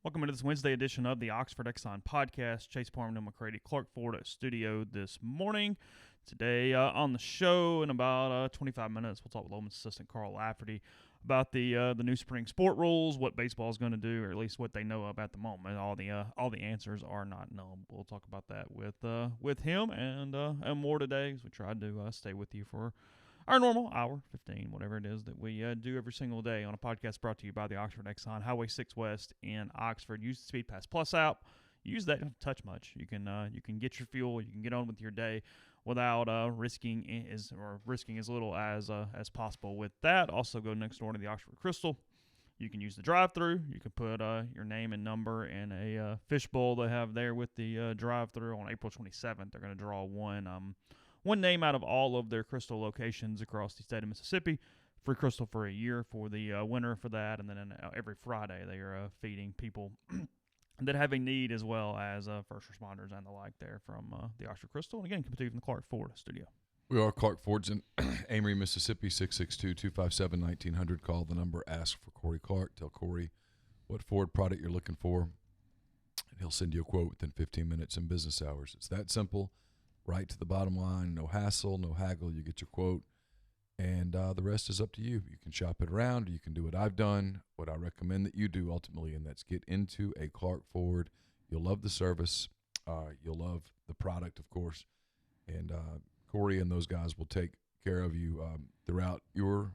Welcome to this Wednesday edition of the Oxford Exxon Podcast. Chase Parham and Neal McCready, Clark Ford at studio this morning. Today on the show, in about 25 minutes, we'll talk with Ole Miss assistant Carl Lafferty about the new spring sport rules, what baseball is going to do, or at least what they know of at the moment. All the answers are not known. We'll talk about that with him and more today, as we tried to stay with you for our normal hour, 15, whatever it is that we do every single day on a podcast brought to you by the Oxford Exxon, Highway 6 West in Oxford. Use the Speed Pass Plus app. Use that. You don't have to touch much. You can get your fuel. You can get on with your day without risking as little as possible with that. Also, go next door to the Oxford Crystal. You can use the drive-thru. You can put your name and number in a fishbowl they have there with the drive-thru. On April 27th, they're going to draw one name out of all of their Crystal locations across the state of Mississippi. Free Crystal for a year for the winner for that. And then every Friday they are feeding people that have a need, as well as first responders and the like there from the Oxford Crystal. And again, coming to you from the Clark Ford studio. We are Clark Ford's in Amory, Mississippi, 662-257-1900. Call the number, ask for Corey Clark. Tell Corey what Ford product you're looking for, and he'll send you a quote within 15 minutes in business hours. It's that simple. Right to the bottom line, no hassle, no haggle. You get your quote, and the rest is up to you. You can shop it around, or you can do what I've done, what I recommend that you do ultimately, and that's get into a Clark Ford. You'll love the service. You'll love the product, of course, and Corey and those guys will take care of you throughout your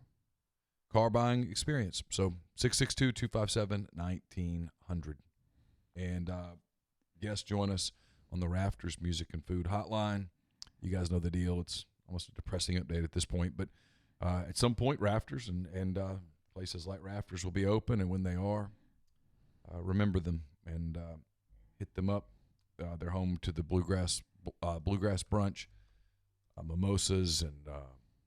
car buying experience. So 662-257-1900. And guests join us on the Rafters Music and Food Hotline. You guys know the deal. It's almost a depressing update at this point, but at some point, Rafters and places like Rafters will be open, and when they are, remember them and hit them up. They're home to the bluegrass brunch, mimosas and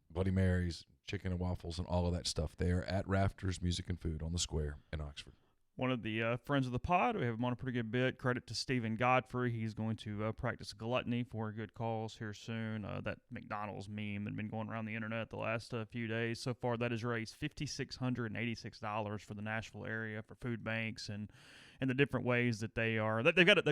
Bloody Marys, chicken and waffles, and all of that stuff there at Rafters Music and Food on the Square in Oxford. One of the friends of the pod, we have him on a pretty good bit. Credit to Stephen Godfrey. He's going to practice gluttony for a good cause here soon. That McDonald's meme that had been going around the internet the last few days. So far, that has raised $5,686 for the Nashville area for food banks and the different ways that they've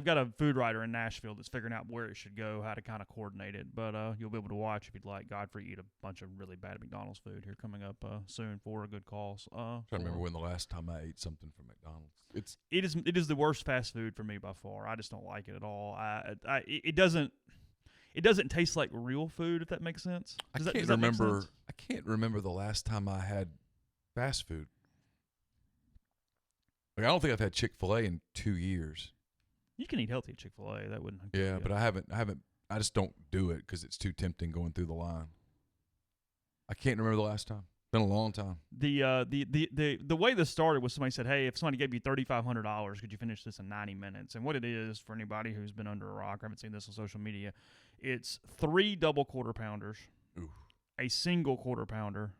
got a food writer in Nashville that's figuring out where it should go, how to kind of coordinate it. But you'll be able to watch if you'd like Godfrey eat a bunch of really bad McDonald's food here coming up soon for a good cause. I'm trying to remember when the last time I ate something from McDonald's. It is the worst fast food for me by far. I just don't like it at all. It doesn't taste like real food, if that makes sense. I can't remember the last time I had fast food. Like, I don't think I've had Chick-fil-A in 2 years. You can eat healthy at Chick-fil-A. That wouldn't. Yeah, but I haven't. I just don't do it because it's too tempting going through the line. I can't remember the last time. Been a long time. The way this started was somebody said, "Hey, if somebody gave you $3,500, could you finish this in 90 minutes?" And what it is, for anybody who's been under a rock or haven't seen this on social media, it's 3 double quarter pounders, a single quarter pounder,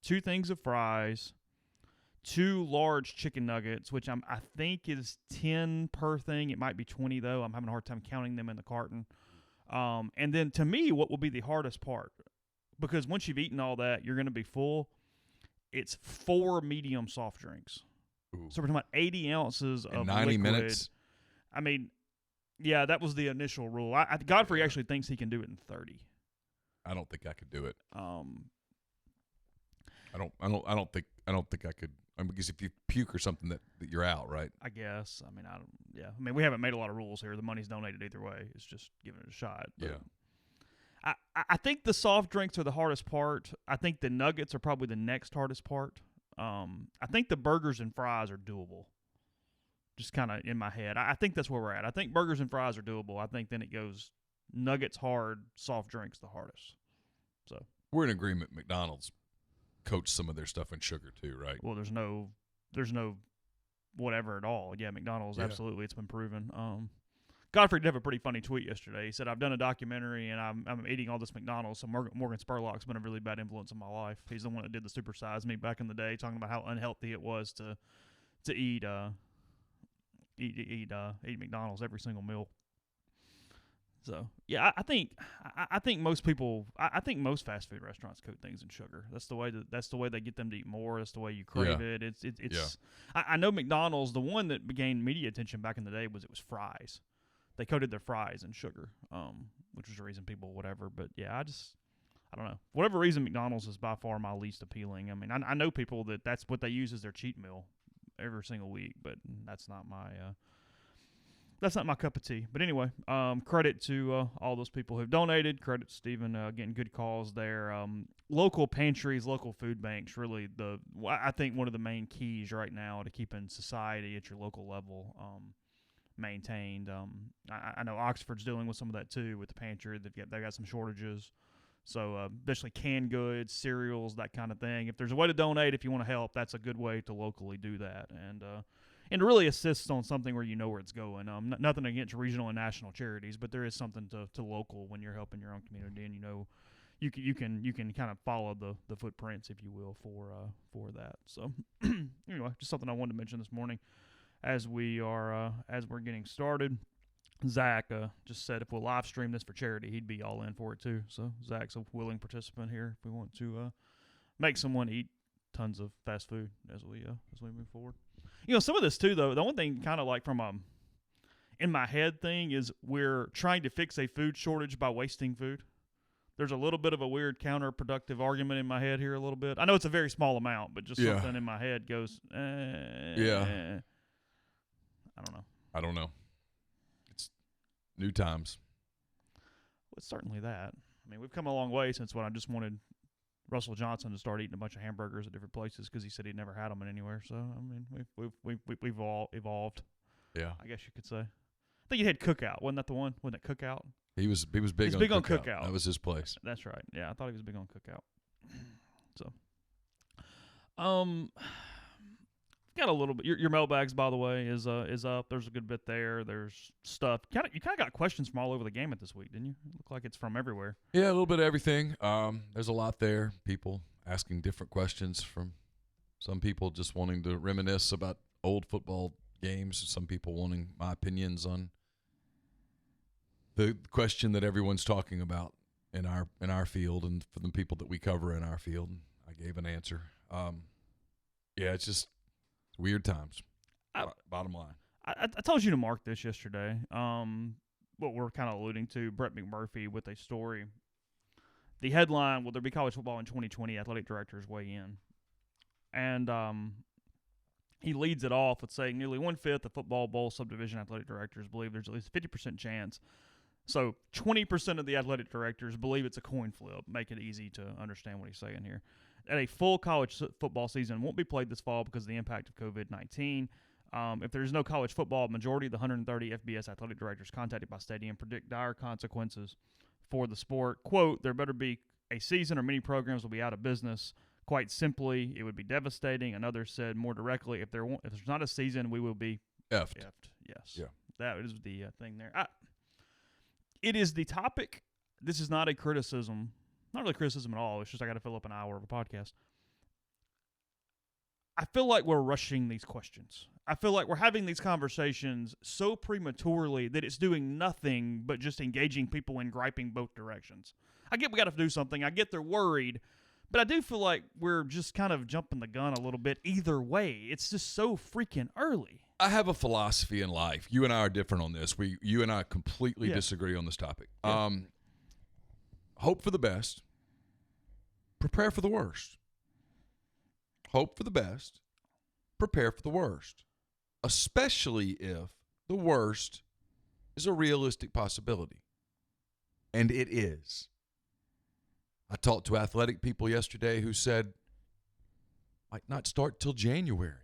2 things of fries, 2 large chicken nuggets, which I think is 10 per thing. It might be 20 though. I'm having a hard time counting them in the carton. And then to me, what will be the hardest part, because once you've eaten all that, you're going to be full. It's 4 medium soft drinks. Ooh. So we're talking about 80 ounces of 90 liquid. minutes. I mean, yeah, that was the initial rule. Godfrey actually thinks he can do it in 30. I don't think I could do it. I don't think I could. Because if you puke or something, that you're out, right? I guess. I mean, we haven't made a lot of rules here. The money's donated either way. It's just giving it a shot. But yeah. I think the soft drinks are the hardest part. I think the nuggets are probably the next hardest part. I think the burgers and fries are doable. Just kind of in my head. I think that's where we're at. I think burgers and fries are doable. I think then it goes nuggets hard, soft drinks the hardest. So we're in agreement. McDonald's coach some of their stuff in sugar too, right? Well, there's no whatever at all. Yeah, McDonald's, absolutely. It's been proven. Godfrey did have a pretty funny tweet yesterday. He said, "I've done a documentary and I'm eating all this McDonald's. So Morgan Spurlock's been a really bad influence in my life. He's the one that did the Super Size Me back in the day, talking about how unhealthy it was to eat McDonald's every single meal." So yeah, I think most people, I think most fast food restaurants coat things in sugar. That's the way they get them to eat more. That's the way you crave it. It's. I know McDonald's, the one that gained media attention back in the day it was fries. They coated their fries in sugar, which was the reason people whatever. But yeah, I don't know. For whatever reason, McDonald's is by far my least appealing. I mean, I know people that's what they use as their cheat meal every single week, but that's not my. That's not my cup of tea. But anyway, credit to all those people who've donated. Credit to Stephen getting good calls there. Local pantries, local food banks, really I think one of the main keys right now to keeping society at your local level maintained. I know Oxford's dealing with some of that too with the pantry. They've got some shortages. So especially canned goods, cereals, that kind of thing. If there's a way to donate, if you want to help, that's a good way to locally do that. And really assist on something where you know where it's going. Nothing against regional and national charities, but there is something to local when you're helping your own community, and you know you can kind of follow the footprints, if you will, for that. So anyway, just something I wanted to mention this morning as we're getting started. Zach just said if we'll live stream this for charity, he'd be all in for it too. So Zach's a willing participant here if we want to make someone eat tons of fast food as we move forward. You know, some of this too, though. The one thing, kind of like from in my head thing, is we're trying to fix a food shortage by wasting food. There's a little bit of a weird counterproductive argument in my head here. A little bit. I know it's a very small amount, but just something in my head goes. I don't know. It's new times. Well, it's certainly that. I mean, we've come a long way since when I just wanted Russell Johnson to start eating a bunch of hamburgers at different places because he said he'd never had them anywhere. So I mean, we've all evolved. Yeah, I guess you could say. I think he had Cookout. Wasn't that the one? Wasn't it Cookout? He was big. He's big on Cookout. That was his place. That's right. Yeah, I thought he was big on Cookout. So, got a little bit. Your mailbags, by the way, is up. There's a good bit there. There's stuff. You kind of got questions from all over the gamut this week, didn't you? It looked like it's from everywhere. Yeah, a little bit of everything. There's a lot there. People asking different questions. From some people just wanting to reminisce about old football games. Some people wanting my opinions on the question that everyone's talking about in our field, and for the people that we cover in our field. I gave an answer. Yeah, it's just weird times. Bottom line. I told you to mark this yesterday. What we're kind of alluding to, Brett McMurphy with a story. The headline, will there be college football in 2020? Athletic directors weigh in. And he leads it off with saying nearly 1/5 of football bowl subdivision athletic directors believe there's at least a 50% chance. So 20% of the athletic directors believe it's a coin flip. Make it easy to understand what he's saying here. At a full college football season won't be played this fall because of the impact of COVID-19. If there is no college football, a majority of the 130 FBS athletic directors contacted by Stadium predict dire consequences for the sport. Quote, there better be a season or many programs will be out of business. Quite simply, it would be devastating. Another said more directly, if there's not a season, we will be effed. Yes. Yeah. That is the thing there. It is the topic. This is not a criticism. Not really criticism at all. It's just I got to fill up an hour of a podcast. I feel like we're rushing these questions. I feel like we're having these conversations so prematurely that it's doing nothing but just engaging people in griping both directions. I get we got to do something. I get they're worried. But I do feel like we're just kind of jumping the gun a little bit either way. It's just so freaking early. I have a philosophy in life. You and I are different on this. You and I completely disagree on this topic. Yeah. Hope for the best. Prepare for the worst. Hope for the best. Prepare for the worst. Especially if the worst is a realistic possibility. And it is. I talked to athletic people yesterday who said, might not start till January.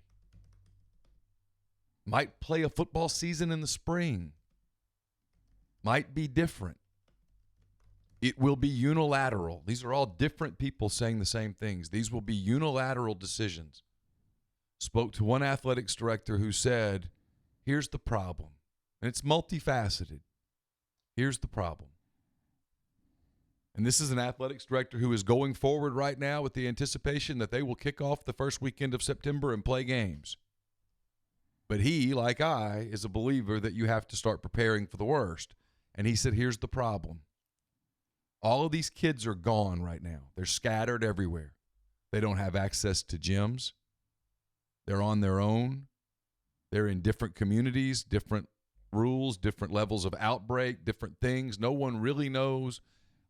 Might play a football season in the spring. Might be different. It will be unilateral. These are all different people saying the same things. These will be unilateral decisions. Spoke to one athletics director who said, here's the problem. And it's multifaceted. Here's the problem. And this is an athletics director who is going forward right now with the anticipation that they will kick off the first weekend of September and play games. But he, like I, is a believer that you have to start preparing for the worst. And he said, here's the problem. All of these kids are gone right now. They're scattered everywhere. They don't have access to gyms. They're on their own. They're in different communities, different rules, different levels of outbreak, different things. No one really knows.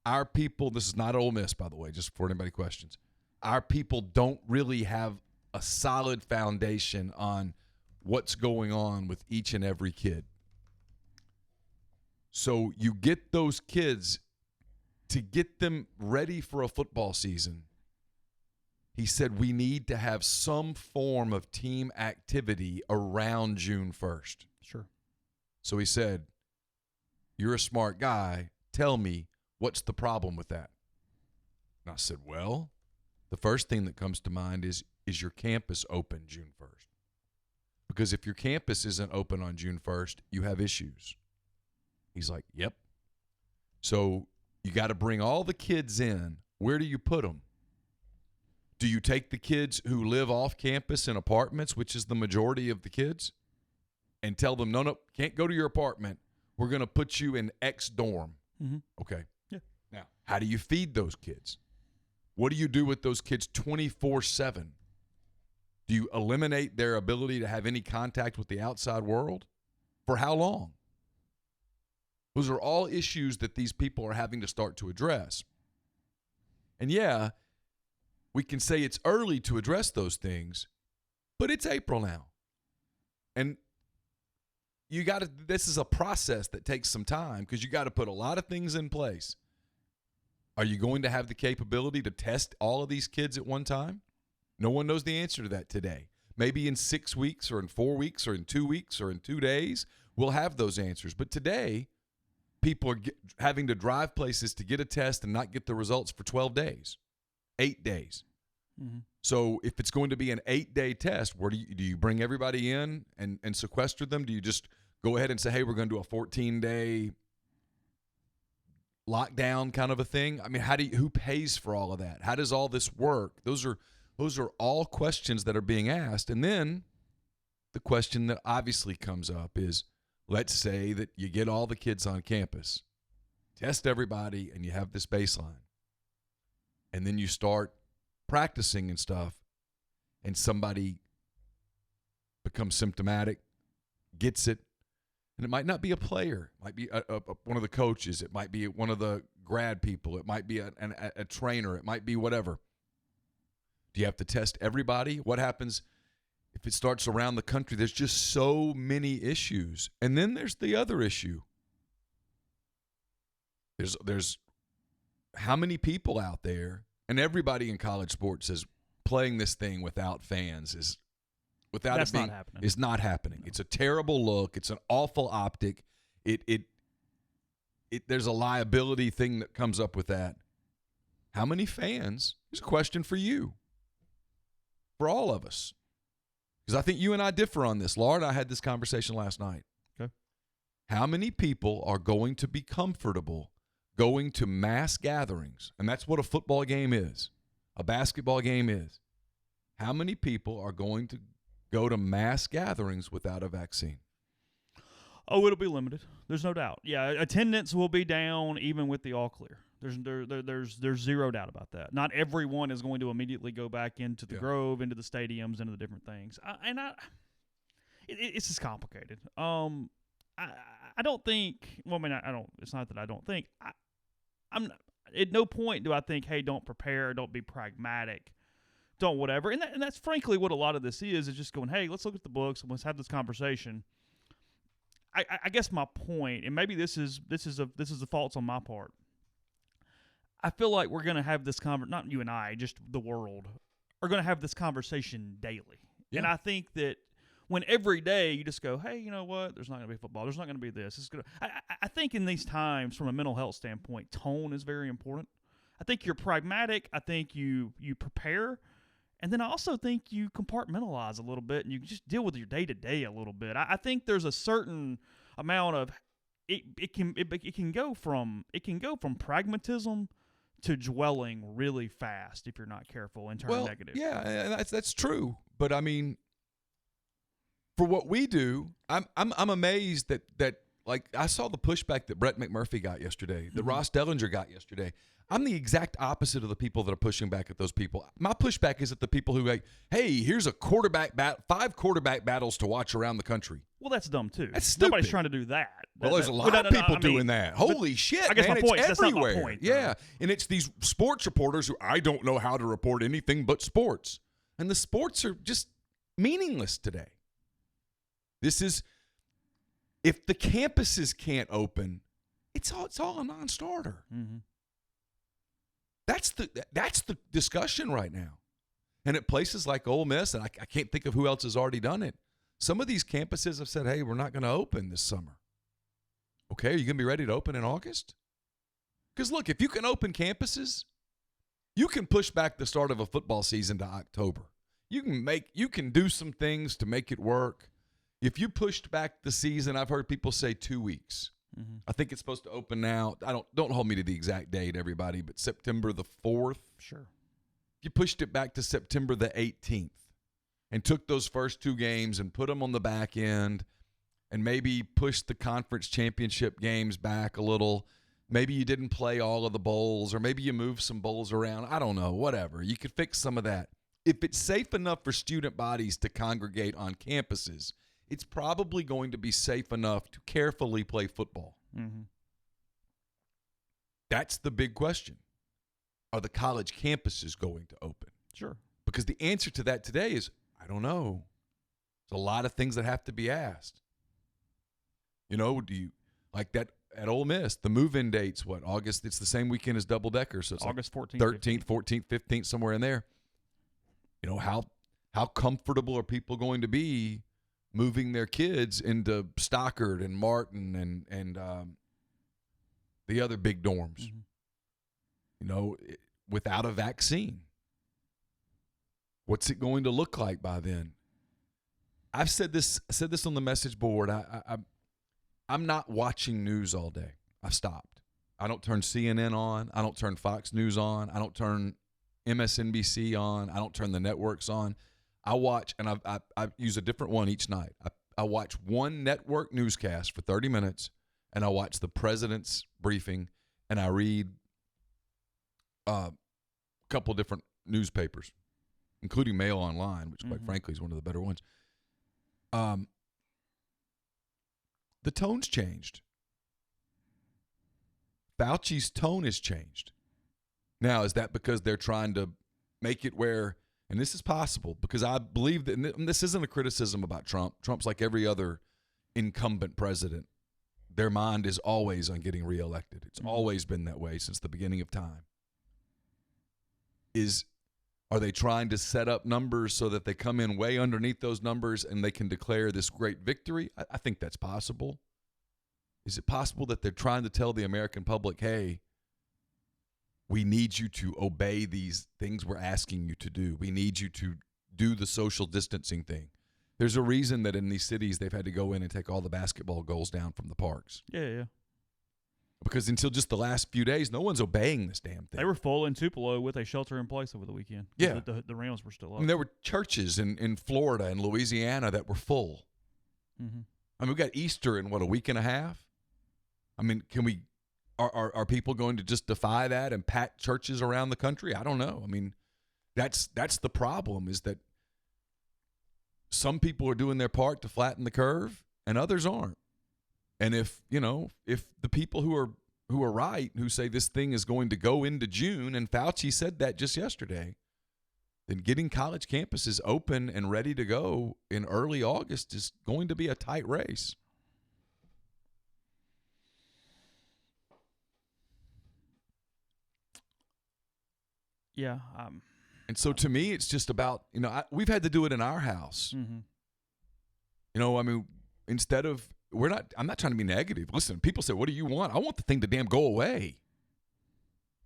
Our people, this is not Ole Miss, by the way, just for anybody questions. Our people don't really have a solid foundation on what's going on with each and every kid. So you get those kids to get them ready for a football season. He said we need to have some form of team activity around June 1st. Sure. So he said, you're a smart guy. Tell me, what's the problem with that? And I said, well, the first thing that comes to mind is your campus open June 1st? Because if your campus isn't open on June 1st, you have issues. He's like, yep. So you got to bring all the kids in. Where do you put them? Do you take the kids who live off campus in apartments, which is the majority of the kids, and tell them, no, can't go to your apartment. We're going to put you in X dorm. Mm-hmm. Okay. Yeah. Now, how do you feed those kids? What do you do with those kids 24/7? Do you eliminate their ability to have any contact with the outside world? For how long? Those are all issues that these people are having to start to address. And yeah, we can say it's early to address those things, but it's April now. And this is a process that takes some time because you got to put a lot of things in place. Are you going to have the capability to test all of these kids at one time? No one knows the answer to that today. Maybe in 6 weeks or in 4 weeks or in 2 weeks or in 2 days, we'll have those answers. But today, people are having to drive places to get a test and not get the results for 12 days, 8 days. Mm-hmm. So if it's going to be an 8-day test, where do you bring everybody in and sequester them? Do you just go ahead and say, hey, we're going to do a 14-day lockdown kind of a thing? I mean, who pays for all of that? How does all this work? Those are all questions that are being asked. And then the question that obviously comes up is, let's say that you get all the kids on campus, test everybody, and you have this baseline. And then you start practicing and stuff, and somebody becomes symptomatic, gets it, and it might not be a player. It might be one of the coaches. It might be one of the grad people. It might be a trainer. It might be whatever. Do you have to test everybody? What happens if it starts around the country? There's just so many issues. And then there's the other issue. There's how many people out there, and everybody in college sports is playing this thing without fans is not happening. No. It's a terrible look. It's an awful optic. There's a liability thing that comes up with that. How many fans? Here's a question for you. For all of us. Because I think you and I differ on this. Laura and I had this conversation last night. Okay. How many people are going to be comfortable going to mass gatherings? And that's what a football game is. A basketball game is. How many people are going to go to mass gatherings without a vaccine? Oh, it'll be limited. There's no doubt. Yeah, attendance will be down even with the all clear. There's zero doubt about that. Not everyone is going to immediately go back into the Grove, into the stadiums, into the different things. It's just complicated. I don't think. Well, I mean, I don't. It's not that I don't think. I'm at no point do I think, hey, don't prepare, don't be pragmatic, don't whatever. And that's frankly what a lot of this is just going, hey, let's look at the books and let's have this conversation. I guess my point, and maybe this is the faults on my part. I feel like we're going to have this not you and I, just the world, are going to have this conversation daily. Yeah. And I think that when every day you just go, hey, you know what? There's not going to be football. There's not going to be this. It's going to. I think in these times, from a mental health standpoint, tone is very important. I think you're pragmatic. I think you prepare. And then I also think you compartmentalize a little bit and you just deal with your day-to-day a little bit. I think there's a certain amount of it can go from pragmatism to dwelling really fast if you're not careful and turn negative. Yeah, that's true. But I mean, for what we do, I'm amazed that like I saw the pushback that Brett McMurphy got yesterday, that Mm-hmm. Ross Dellinger got yesterday. I'm the exact opposite of the people that are pushing back at those people. My pushback is at the people who like, hey, here's a 5 quarterback battles to watch around the country. Well, that's dumb too. That's stupid. Nobody's trying to do that. Well, there's a lot of people doing that. Holy shit, I guess man, my point it's is that's not my everywhere. point, Yeah, and it's these sports reporters who I don't know how to report anything but sports. And the sports are just meaningless today. This is, if the campuses can't open, it's all a non-starter. Mm-hmm. That's the discussion right now. And at places like Ole Miss, and I can't think of who else has already done it, some of these campuses have said, hey, we're not going to open this summer. Okay, are you going to be ready to open in August? Because, look, if you can open campuses, you can push back the start of a football season to October. You can do some things to make it work. If you pushed back the season, I've heard people say 2 weeks. Mm-hmm. I think it's supposed to open now. Don't hold me to the exact date, everybody, but September the 4th. Sure. You pushed it back to September the 18th and took those first 2 games and put them on the back end and maybe pushed the conference championship games back a little. Maybe you didn't play all of the bowls, or maybe you moved some bowls around. I don't know, whatever. You could fix some of that. If it's safe enough for student bodies to congregate on campuses, it's probably going to be safe enough to carefully play football. Mm-hmm. That's the big question. Are the college campuses going to open? Sure. Because the answer to that today is, I don't know. There's a lot of things that have to be asked. You know, do you like that at Ole Miss? The move-in date's what? August. It's the same weekend as double decker, so it's August 14th, 13th, 14th, 15th, somewhere in there. You know, how comfortable are people going to be moving their kids into Stockard and Martin and the other big dorms? Mm-hmm. You know, without a vaccine. What's it going to look like by then? I've said this on the message board. I'm not watching news all day. I've stopped. I don't turn CNN on. I don't turn Fox News on. I don't turn MSNBC on. I don't turn the networks on. I watch, and I use a different one each night. I watch one network newscast for 30 minutes, and I watch the president's briefing, and I read a couple different newspapers, including Mail Online, which quite frankly is one of the better ones. The tone's changed. Fauci's tone has changed. Now, is that because they're trying to make it where, and this is possible, because I believe that, and this isn't a criticism about Trump. Trump's like every other incumbent president. Their mind is always on getting reelected. It's always been that way since the beginning of time. Are they trying to set up numbers so that they come in way underneath those numbers and they can declare this great victory? I think that's possible. Is it possible that they're trying to tell the American public, hey, we need you to obey these things we're asking you to do. We need you to do the social distancing thing. There's a reason that in these cities they've had to go in and take all the basketball goals down from the parks. Yeah. Because until just the last few days, no one's obeying this damn thing. They were full in Tupelo with a shelter in place over the weekend. Yeah. The Rams were still up. I mean, there were churches in Florida and Louisiana that were full. Mm-hmm. I mean, we got Easter in, a week and a half? I mean, are people going to just defy that and pack churches around the country? I don't know. I mean, that's the problem, is that some people are doing their part to flatten the curve and others aren't. And if the people who are right, who say this thing is going to go into June, and Fauci said that just yesterday, then getting college campuses open and ready to go in early August is going to be a tight race. Yeah. And so to me, it's just about, we've had to do it in our house. Mm-hmm. I mean, instead of, I'm not trying to be negative. Listen, people say, what do you want? I want the thing to damn go away.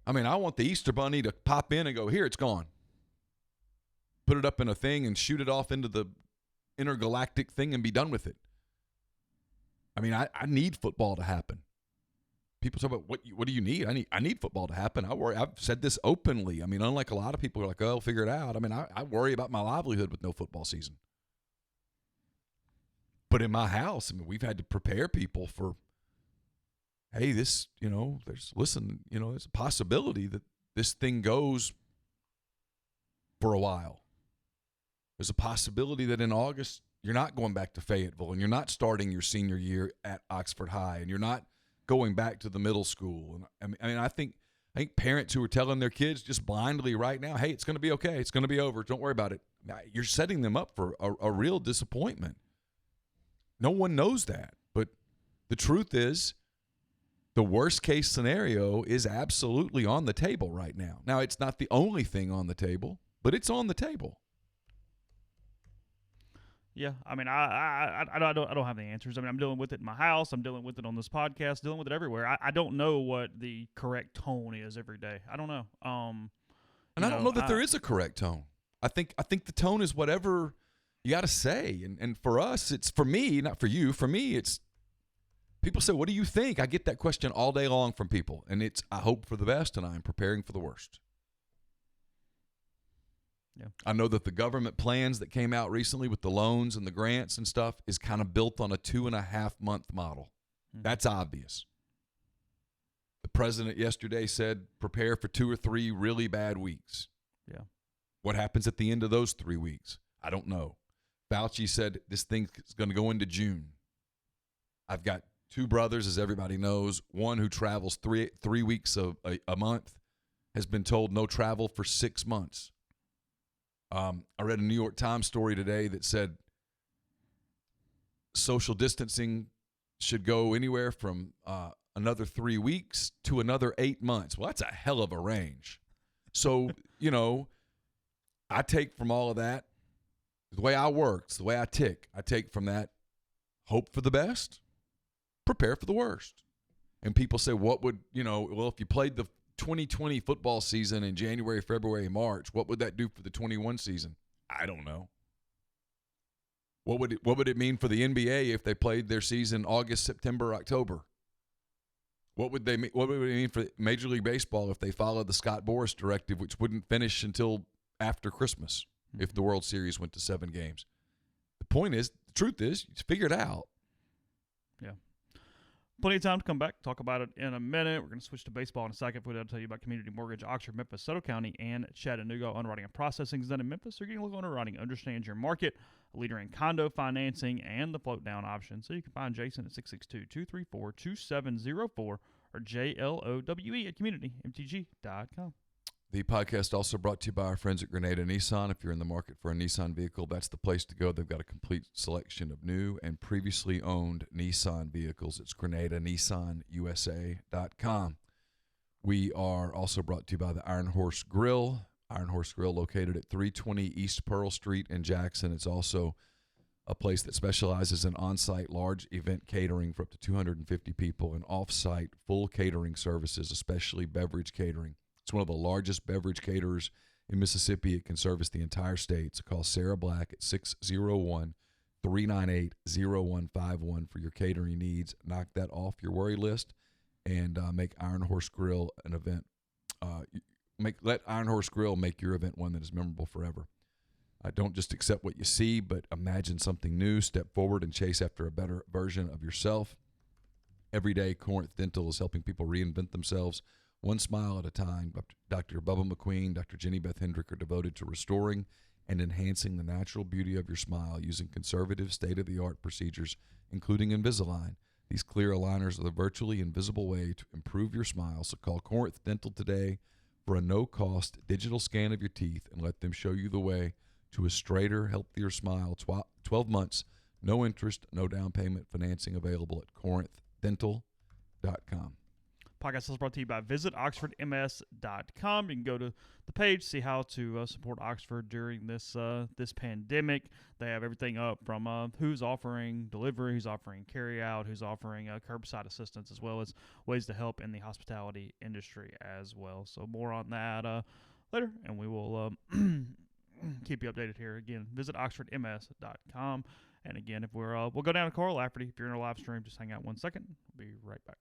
I mean, I want the Easter Bunny to pop in and go, here, it's gone. Put it up in a thing and shoot it off into the intergalactic thing and be done with it. I mean, I need football to happen. People talk about what do you need? I need football to happen. I worry. I've said this openly. I mean, unlike a lot of people who are like, oh, I'll figure it out. I mean, I worry about my livelihood with no football season. But in my house, I mean, we've had to prepare people for hey, there's a possibility that this thing goes for a while. There's a possibility that in August you're not going back to Fayetteville and you're not starting your senior year at Oxford High and you're not going back to the middle school. And I think parents who are telling their kids just blindly right now, hey, it's going to be okay, it's going to be over, don't worry about it, you're setting them up for a real disappointment. No one knows that. But the truth is, the worst case scenario is absolutely on the table right now. Now, it's not the only thing on the table, but it's on the table. Yeah, I mean, I don't have the answers. I mean, I'm dealing with it in my house. I'm dealing with it on this podcast. Dealing with it everywhere. I don't know what the correct tone is every day. I don't know. And I don't know that there is a correct tone. I think the tone is whatever you got to say. And for us, it's for me, not for you. For me, it's people say, "What do you think?" I get that question all day long from people, and it's I hope for the best, and I'm preparing for the worst. Yeah. I know that the government plans that came out recently with the loans and the grants and stuff is kind of built on a 2.5 month model. Mm-hmm. That's obvious. The president yesterday said prepare for 2 or 3 really bad weeks. Yeah. What happens at the end of those 3 weeks? I don't know. Fauci said this thing is going to go into June. I've got 2 brothers, as everybody knows. One who travels 3 weeks a month has been told no travel for 6 months. I read a New York Times story today that said social distancing should go anywhere from another 3 weeks to another 8 months. Well, that's a hell of a range. So, I take from all of that, the way I work, the way I tick, I take from that, hope for the best, prepare for the worst. And people say, what would, well, if you played the 2020 football season in January, February, March, what would that do for the 21 season? I don't know. What would it mean for the NBA if they played their season August, September, October? What would it mean for Major League Baseball if they followed the Scott Boras directive, which wouldn't finish until after Christmas if the World Series went to 7 games? The point is, the truth is, you figure it out. Yeah. Plenty of time to come back, talk about it in a minute. We're going to switch to baseball in a second. We'll tell you about Community Mortgage, Oxford, Memphis, Soto County, and Chattanooga. Underwriting and processing is done in Memphis. So you're getting a look at underwriting, understands your market, a leader in condo financing, and the float down option. So you can find Jason at 662-234-2704 or JLOWE at communitymtg.com. The podcast also brought to you by our friends at Grenada Nissan. If you're in the market for a Nissan vehicle, that's the place to go. They've got a complete selection of new and previously owned Nissan vehicles. It's GrenadaNissanUSA.com. We are also brought to you by the Iron Horse Grill. Iron Horse Grill located at 320 East Pearl Street in Jackson. It's also a place that specializes in on-site large event catering for up to 250 people and off-site full catering services, especially beverage catering. It's one of the largest beverage caterers in Mississippi. It can service the entire state. So call Sarah Black at 601-398-0151 for your catering needs. Knock that off your worry list and make Iron Horse Grill an event. Let Iron Horse Grill make your event one that is memorable forever. Don't just accept what you see, but imagine something new. Step forward and chase after a better version of yourself. Every day, Corinth Dental is helping people reinvent themselves one smile at a time. Dr. Bubba McQueen, Dr. Jenny Beth Hendrick are devoted to restoring and enhancing the natural beauty of your smile using conservative, state-of-the-art procedures, including Invisalign. These clear aligners are the virtually invisible way to improve your smile. So call Corinth Dental today for a no-cost digital scan of your teeth and let them show you the way to a straighter, healthier smile. 12 months, no interest, no down payment, financing available at corinthdental.com. Podcast is brought to you by visitoxfordms.com. You can go to the page, see how to support Oxford during this pandemic. They have everything up from who's offering delivery, who's offering carry-out, who's offering curbside assistance, as well as ways to help in the hospitality industry as well. So more on that later, and we will keep you updated here. Again, visit oxfordms.com. And again, if we'll go down to Carl Lafferty. If you're in a live stream, just hang out 1 second. We'll be right back.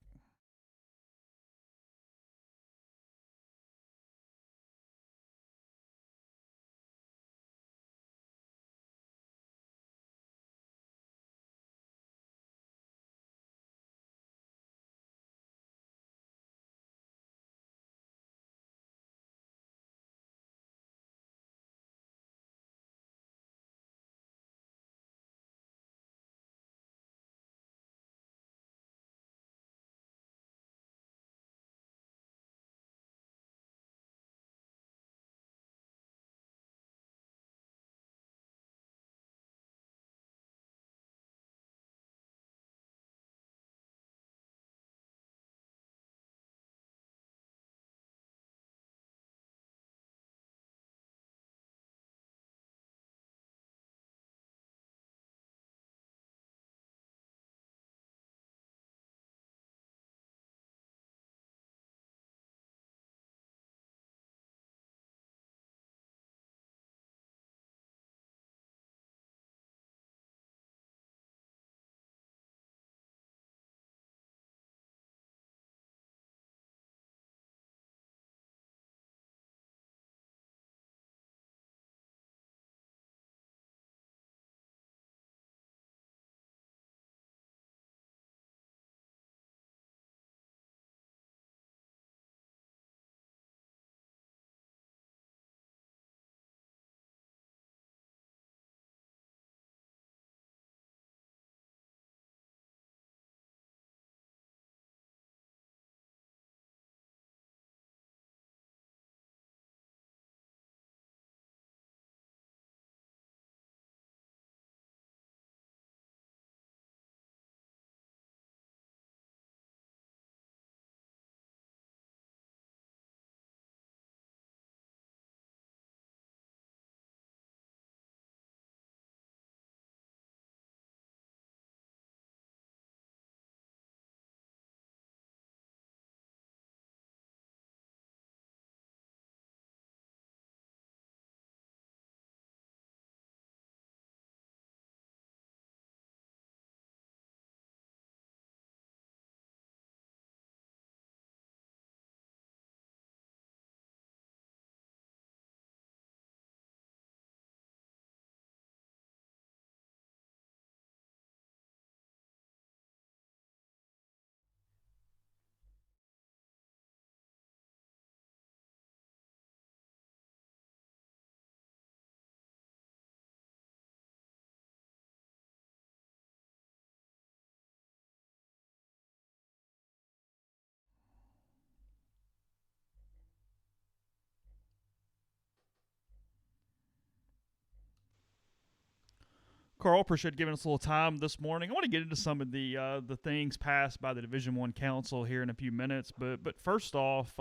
Carl, appreciate giving us a little time this morning. I want to get into some of the things passed by the Division I Council here in a few minutes, but first off,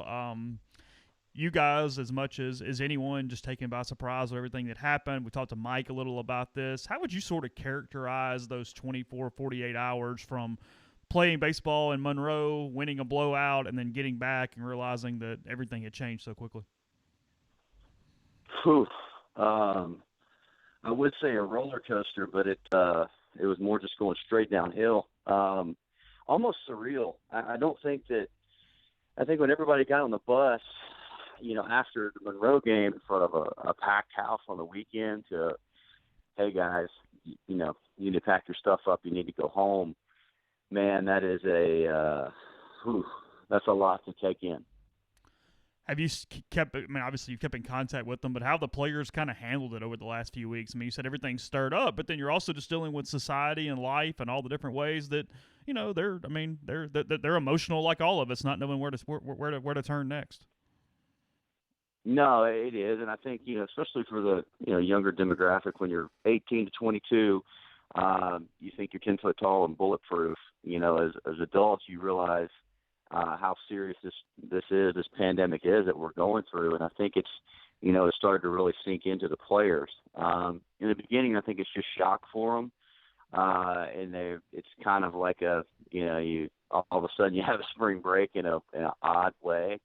you guys, as much as anyone, just taken by surprise with everything that happened. We talked to Mike a little about this. How would you sort of characterize those 24, 48 hours from playing baseball in Monroe, winning a blowout, and then getting back and realizing that everything had changed so quickly? Whew. I would say a roller coaster, but it was more just going straight downhill. Almost surreal. I think when everybody got on the bus, after the Monroe game in front of a packed house on the weekend to, hey guys, you need to pack your stuff up. You need to go home. Man, that is that's a lot to take in. Have you obviously you've kept in contact with them, but how have the players kind of handled it over the last few weeks? I mean, you said everything's stirred up, but then you're also just dealing with society and life and all the different ways that, they're emotional like all of us, not knowing where to turn next. No, it is. And I think, especially for the, younger demographic, when you're 18 to 22, you think you're 10 foot tall and bulletproof. As adults, you realize how serious this pandemic is that we're going through. And I think it's, it started to really sink into the players. In the beginning, I think it's just shock for them. And it's kind of like all of a sudden you have a spring break in an odd way.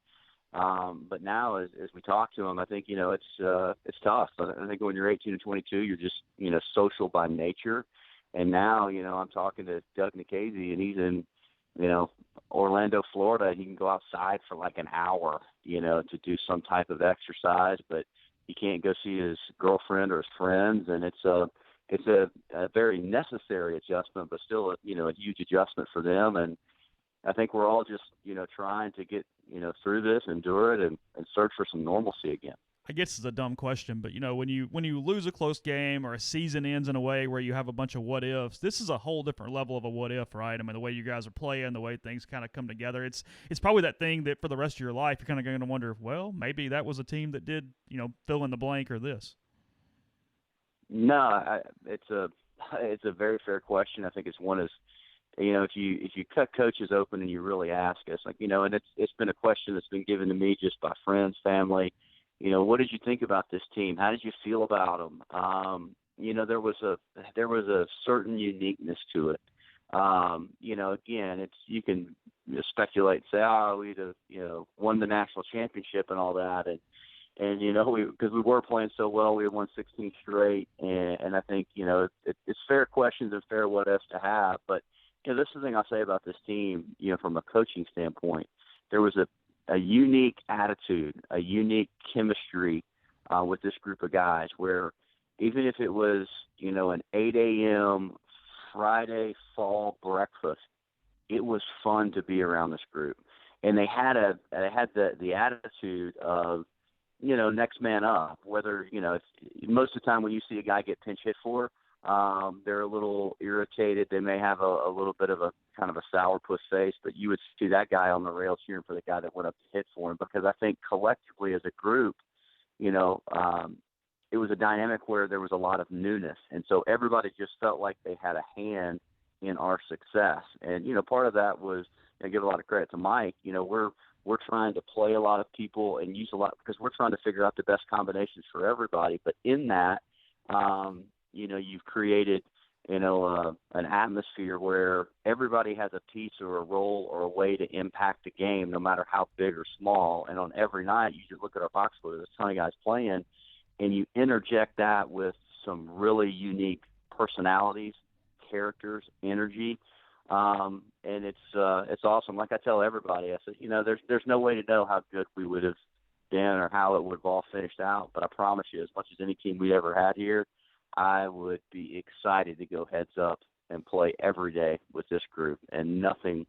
But now as we talk to them, I think, it's tough. I think when you're 18 and 22, you're just, social by nature. And now, I'm talking to Doug Nikhazy, and he's in, Orlando, Florida. He can go outside for like an hour, to do some type of exercise, but he can't go see his girlfriend or his friends. And it's a very necessary adjustment, but still, a huge adjustment for them. And I think we're all just, trying to get, through this, endure it, and search for some normalcy again. I guess it's a dumb question, but when you lose a close game or a season ends in a way where you have a bunch of what ifs, this is a whole different level of a what if, right? I mean, the way you guys are playing, the way things kind of come together, it's probably that thing that for the rest of your life you're kind of going to wonder, well, maybe that was a team that did, fill in the blank or this. No, it's a very fair question. I think it's one is, if you cut coaches open and you really ask us, and it's been a question that's been given to me just by friends, family. What did you think about this team? How did you feel about them? There was a certain uniqueness to it. Again, you can speculate and say, we'd won the national championship and all that, and because we were playing so well, we had won 16 straight, and I think it's fair questions and fair what ifs to have, but this is the thing I'll say about this team. From a coaching standpoint, there was a unique attitude, a unique chemistry with this group of guys where even if it was, an 8 a.m. Friday fall breakfast, it was fun to be around this group. And they had the attitude of, next man up, whether, most of the time when you see a guy get pinch hit for, they're a little irritated. They may have a little bit of a kind of a sourpuss face, but you would see that guy on the rail cheering for the guy that went up to hit for him, because I think collectively as a group, it was a dynamic where there was a lot of newness. And so everybody just felt like they had a hand in our success. And, part of that was, I give a lot of credit to Mike. We're trying to play a lot of people and use a lot, because we're trying to figure out the best combinations for everybody. But in that, you've created, an atmosphere where everybody has a piece or a role or a way to impact the game, no matter how big or small. And on every night, you just look at our box score, there's a ton of guys playing, and you interject that with some really unique personalities, characters, energy. And it's awesome. Like I tell everybody, I said, there's no way to know how good we would have been or how it would have all finished out. But I promise you, as much as any team we ever had here, I would be excited to go heads up and play every day with this group. And nothing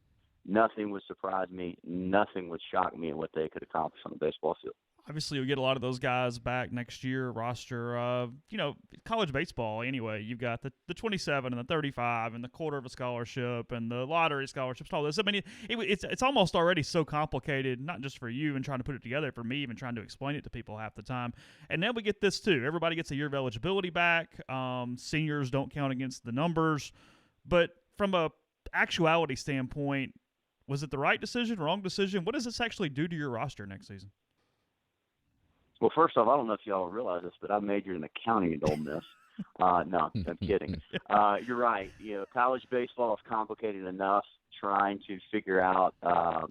would surprise me. Nothing would shock me in what they could accomplish on the baseball field. Obviously, you'll get a lot of those guys back next year. Roster, college baseball anyway. You've got the 27 and the 35 and the quarter of a scholarship and the lottery scholarships and all this. I mean, it's almost already so complicated, not just for you and trying to put it together, for me even trying to explain it to people half the time. And then we get this too. Everybody gets a year of eligibility back. Seniors don't count against the numbers. But from a actuality standpoint, was it the right decision, wrong decision? What does this actually do to your roster next season? Well, first off, I don't know if y'all realize this, but I majored in accounting at Ole Miss. No, I'm kidding. You're right. College baseball is complicated enough trying to figure out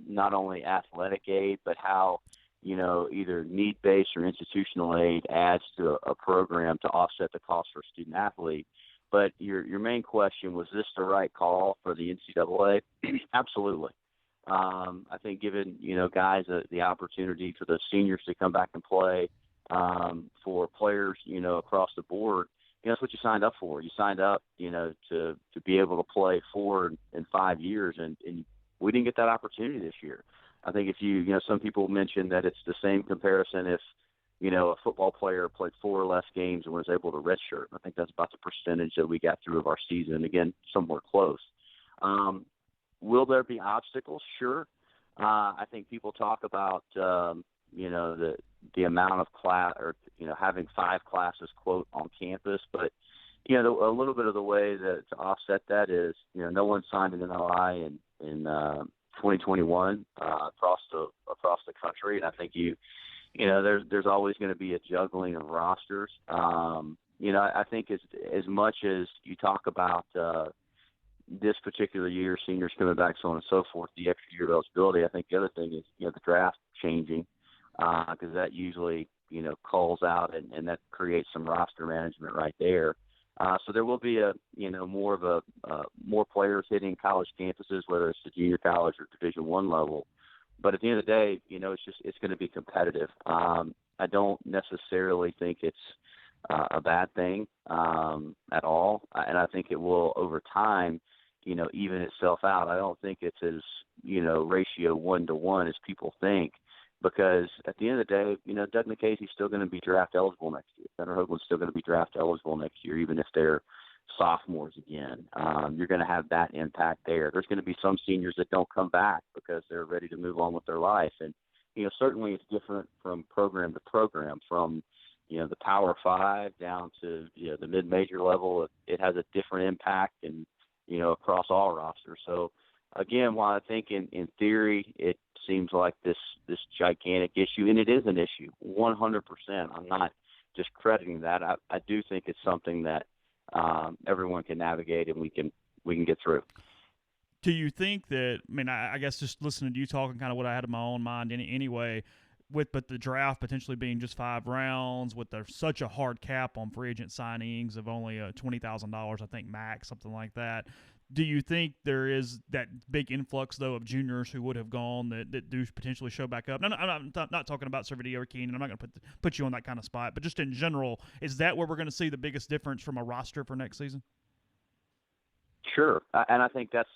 not only athletic aid, but how, either need-based or institutional aid adds to a program to offset the cost for a student athlete. But your main question, was this the right call for the NCAA? Absolutely. I think giving, guys the opportunity for the seniors to come back and play, for players, across the board, that's what you signed up for. You signed up, to be able to play 4 and 5 years, and we didn't get that opportunity this year. I think if some people mentioned that it's the same comparison if, a football player played 4 or less games and was able to redshirt. I think that's about the percentage that we got through of our season. Again, somewhere close. Will there be obstacles? Sure. I think people talk about, the amount of class or, having 5 classes, quote, on campus. But, a little bit of the way to offset that is, no one signed an NLI in 2021 across the country. And I think there's always going to be a juggling of rosters. I think as much as you talk about this particular year, seniors coming back, so on and so forth, the extra year of eligibility, I think the other thing is, the draft changing, because that usually, calls out and that creates some roster management right there. So there will be more players hitting college campuses, whether it's the junior college or Division I level. But at the end of the day, it's going to be competitive. I don't necessarily think it's a bad thing at all, and I think it will over time, even itself out. I don't think it's as ratio 1-to-1 as people think, because at the end of the day, Doug McCasey's still going to be draft eligible next year. Gunnar Hoagland's still going to be draft eligible next year, even if they're sophomores again. You're going to have that impact there. There's going to be some seniors that don't come back because they're ready to move on with their life, and certainly it's different from program to program, from the Power 5 down to the mid-major level. It has a different impact, and across all rosters. So again, while I think in theory it seems like this gigantic issue, and it is an issue, 100%. I'm not just crediting that. I do think it's something that everyone can navigate and we can get through. Do you think that? I mean, I guess just listening to you talking, kind of what I had in my own mind anyway. But the draft potentially being just 5 rounds, with such a hard cap on free agent signings of only $20,000, I think max, something like that. Do you think there is that big influx though of juniors who would have gone that do potentially show back up? No, I'm not talking about Servideo or Keenan. I'm not going to put you on that kind of spot, but just in general, is that where we're going to see the biggest difference from a roster for next season? Sure, and I think that's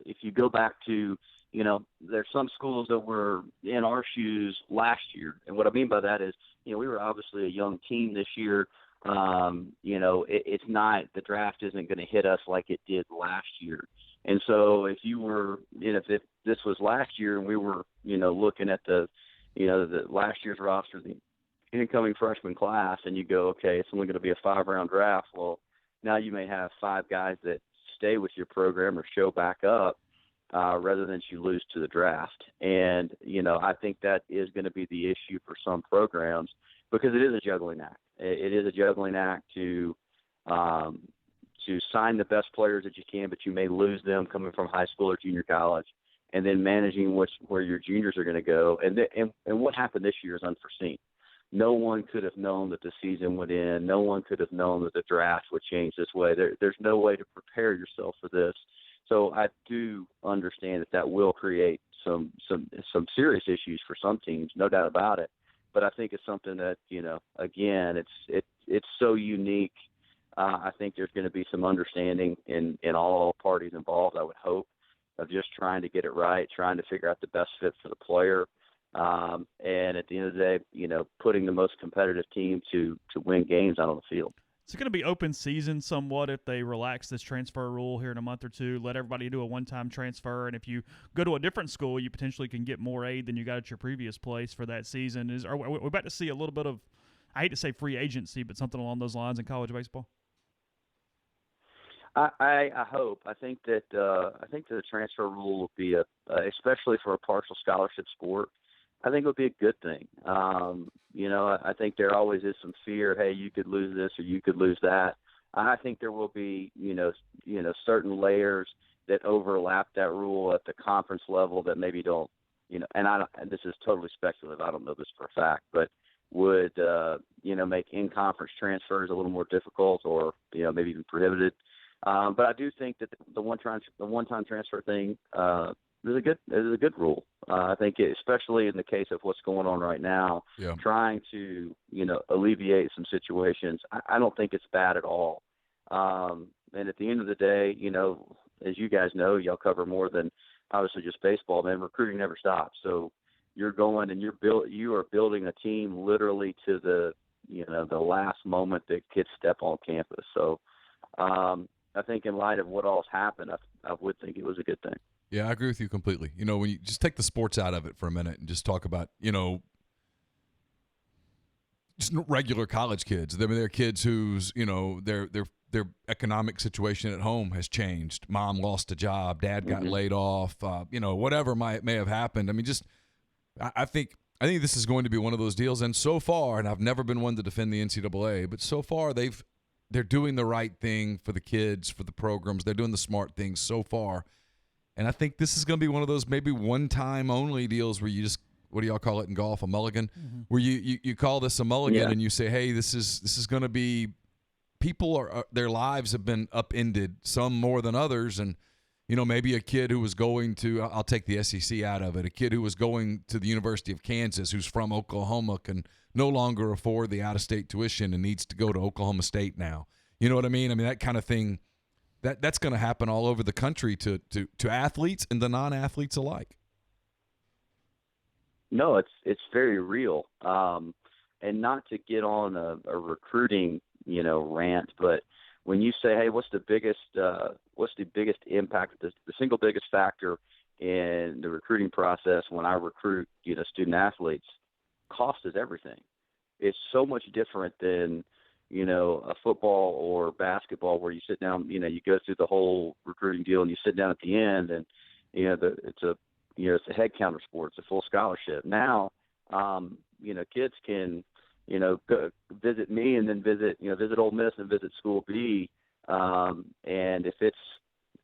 if you go back to. There's some schools that were in our shoes last year. And what I mean by that is, we were obviously a young team this year. It's not, the draft isn't going to hit us like it did last year. And so if you were, if this was last year and we were, looking at the last year's roster, the incoming freshman class, and you go, okay, it's only going to be a 5-round draft. Well, now you may have 5 guys that stay with your program or show back up. Rather than you lose to the draft. And, I think that is going to be the issue for some programs, because it is a juggling act. It is a juggling act to sign the best players that you can, but you may lose them coming from high school or junior college, and then managing where your juniors are going to go. And what happened this year is unforeseen. No one could have known that the season would end. No one could have known that the draft would change this way. There's no way to prepare yourself for this. So I do understand that will create some serious issues for some teams, no doubt about it. But I think it's something that, again, it's so unique. I think there's going to be some understanding in all parties involved, I would hope, of just trying to get it right, trying to figure out the best fit for the player. And at the end of the day, putting the most competitive team to win games out on the field. It's going to be open season somewhat if they relax this transfer rule here in a month or two, let everybody do a one-time transfer, and if you go to a different school, you potentially can get more aid than you got at your previous place for that season. Are we about to see a little bit of, I hate to say free agency, but something along those lines in college baseball? I hope. I think that the transfer rule will be especially for a partial scholarship sport. I think it'll be a good thing. I think there always is some fear. Hey, you could lose this or you could lose that. I think there will be, certain layers that overlap that rule at the conference level that maybe don't, and this is totally speculative. I don't know this for a fact, but would, make in-conference transfers a little more difficult or, maybe even prohibited. But I do think that the one-time transfer thing is a good rule. I think especially in the case of what's going on right now, trying to alleviate some situations. I don't think it's bad at all. And at the end of the day, as you guys know, y'all cover more than obviously just baseball. Man, recruiting never stops. So you're going and you are building a team literally to the last moment that kids step on campus. So I think in light of what all's happened, I would think it was a good thing. Yeah, I agree with you completely. When you just take the sports out of it for a minute and just talk about, just regular college kids. I mean, they're kids whose, their economic situation at home has changed. Mom lost a job, dad got laid off, whatever may have happened. I mean, I think this is going to be one of those deals. And so far, and I've never been one to defend the NCAA, but so far they're doing the right thing for the kids, for the programs. They're doing the smart things so far. And I think this is going to be one of those maybe one-time only deals where you just, what do y'all call it in golf, a mulligan? Where you call this a mulligan and you say, hey, this is going to be, people their lives have been upended, some more than others. And, maybe a kid who was going to, I'll take the SEC out of it, a kid who was going to the University of Kansas who's from Oklahoma can no longer afford the out-of-state tuition and needs to go to Oklahoma State now. You know what I mean? I mean, that kind of thing. That's going to happen all over the country to athletes and the non-athletes alike. No, it's very real. And not to get on a recruiting, rant, but when you say, hey, what's the biggest impact, the single biggest factor in the recruiting process when I recruit, student athletes, cost is everything. It's so much different than a football or basketball where you sit down, you go through the whole recruiting deal and you sit down at the end and, it's a head counter sport. It's a full scholarship. Now, kids can, go visit me and then visit Ole Miss and visit School B. And if it's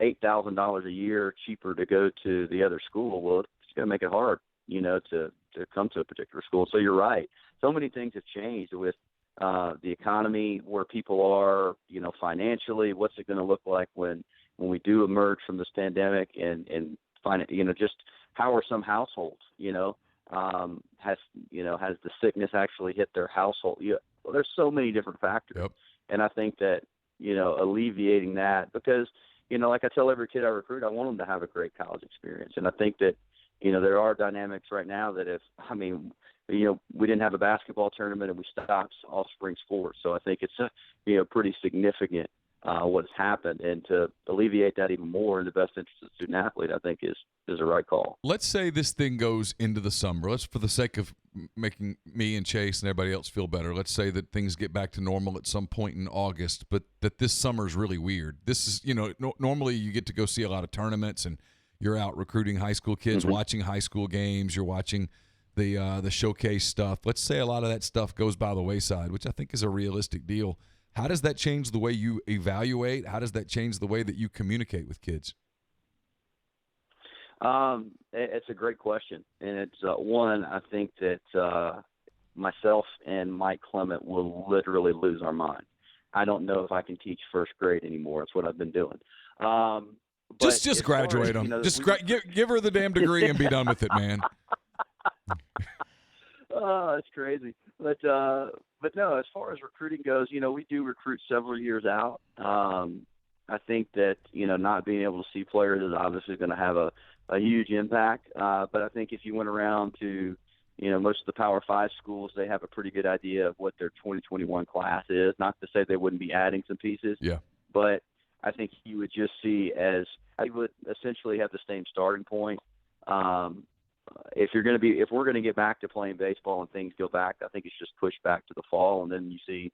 $8,000 a year cheaper to go to the other school, well, it's going to make it hard, to come to a particular school. So you're right. So many things have changed with the economy, where people are, financially. What's it going to look like when we do emerge from this pandemic, and find it, just how are some households, has the sickness actually hit their household? Well, there's so many different factors. Yep. And I think that, alleviating that, because, like I tell every kid I recruit, I want them to have a great college experience. And I think that, there are dynamics right now that we didn't have a basketball tournament and we stopped all spring sports. So I think it's pretty significant what's happened, and to alleviate that even more in the best interest of the student athlete, I think is the right call. Let's say this thing goes into the summer. Let's, for the sake of making me and Chase and everybody else feel better, let's say that things get back to normal at some point in August, but that this summer is really weird. This is, normally you get to go see a lot of tournaments and you're out recruiting high school kids, watching high school games, you're watching the showcase stuff. Let's say a lot of that stuff goes by the wayside, which I think is a realistic deal. How does that change the way you evaluate? How does that change the way that you communicate with kids? It's a great question. And it's one, I think that myself and Mike Clement will literally lose our mind. I don't know if I can teach first grade anymore. That's what I've been doing. Just graduate them. Give her the damn degree and be done with it, man. Oh, that's crazy. But no, as far as recruiting goes, we do recruit several years out. I think that, not being able to see players is obviously going to have a huge impact. But I think if you went around to, most of the Power 5 schools, they have a pretty good idea of what their 2021 class is. Not to say they wouldn't be adding some pieces, Yeah. but I think you would just see you would essentially have the same starting point. If we're going to get back to playing baseball and things go back, I think it's just pushed back to the fall, and then you see,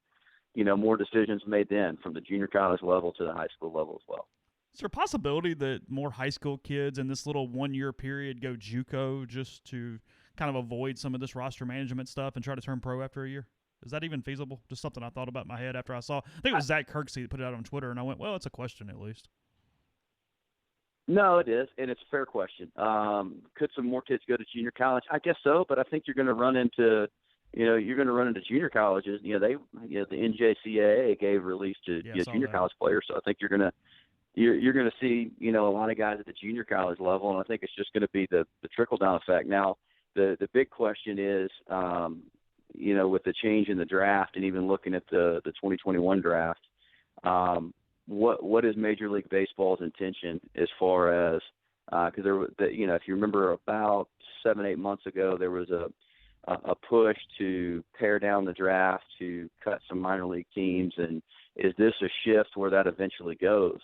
more decisions made then from the junior college level to the high school level as well. Is there a possibility that more high school kids in this little 1 year period go JUCO just to kind of avoid some of this roster management stuff and try to turn pro after a year? Is that even feasible? Just something I thought about in my head after I saw. I think it was Zach Kirksey that put it out on Twitter, and I went, well, it's a question at least. No, it is, and it's a fair question. Could some more kids go to junior college? I guess so, but I think you're going to run into, junior colleges. The NJCAA gave release to junior college players, so I think you're going to see, a lot of guys at the junior college level, and I think it's just going to be the trickle down effect. Now, the big question is, with the change in the draft and even looking at the 2021 draft, what is Major League Baseball's intention as far as because if you remember about 7-8 months ago, there was a push to pare down the draft to cut some minor league teams, and is this a shift where that eventually goes?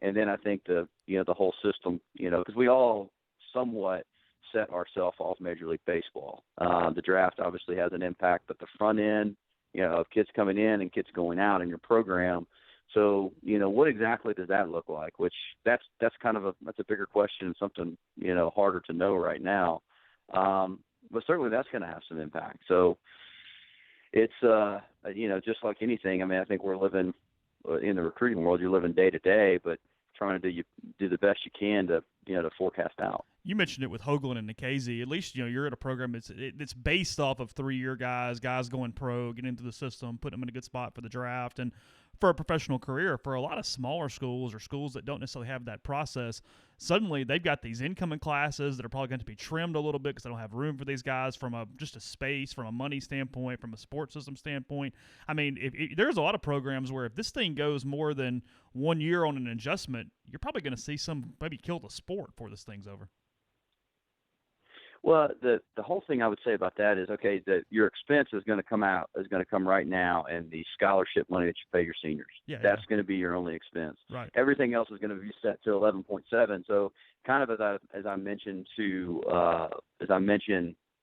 And then I think the whole system, because we all somewhat set ourselves off Major League Baseball. The draft obviously has an impact, but the front end, of kids coming in and kids going out in your program. So, what exactly does that look like? Which that's kind of that's a bigger question and something, harder to know right now. But certainly that's going to have some impact. So it's, just like anything. I mean, I think we're living in the recruiting world. You're living day to day, but trying to do the best you can to forecast out. You mentioned it with Hoagland and Nikhazy. At least you're at a program that's based off of 3-year guys going pro, getting into the system, putting them in a good spot for the draft and for a professional career. For a lot of smaller schools or schools that don't necessarily have that process, suddenly they've got these incoming classes that are probably going to be trimmed a little bit because they don't have room for these guys from just a space, from a money standpoint, from a sports system standpoint. I mean, there's a lot of programs where if this thing goes more than 1 year on an adjustment, you're probably going to see some maybe kill the sport before this thing's over. Well, the whole thing I would say about that is, okay, that your expense is going to come right now, and the scholarship money that you pay your seniors. That's going to be your only expense. Right. Everything else is going to be set to 11.7. So kind of as I mentioned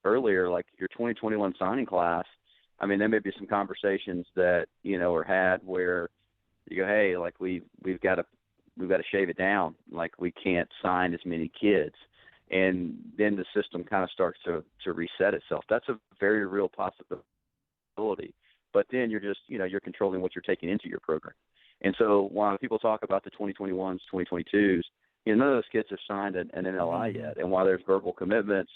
earlier, like your 2021 signing class, I mean, there may be some conversations that, are had where you go, hey, like we've got to shave it down. Like we can't sign as many kids. And then the system kind of starts to reset itself. That's a very real possibility. But then you're just, you're controlling what you're taking into your program. And so while people talk about the 2021s, 2022s, none of those kids have signed an NLI yet. And while there's verbal commitments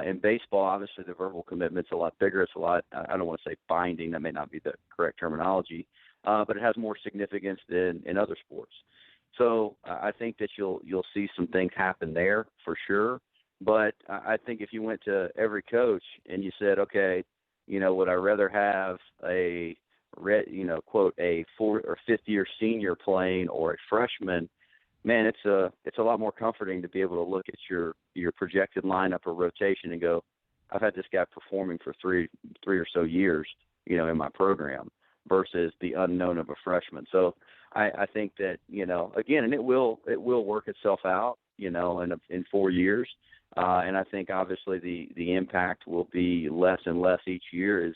in baseball, obviously the verbal commitment's a lot bigger. It's a lot, I don't want to say binding. That may not be the correct terminology, but it has more significance than in other sports. So I think that you'll see some things happen there for sure. But I think if you went to every coach and you said, okay, would I rather have quote, a 4th or 5th year senior playing or a freshman, man, it's a lot more comforting to be able to look at your projected lineup or rotation and go, I've had this guy performing for three or so years, in my program versus the unknown of a freshman. So I think that, again, and it will work itself out, in 4 years. And I think obviously the impact will be less and less each year as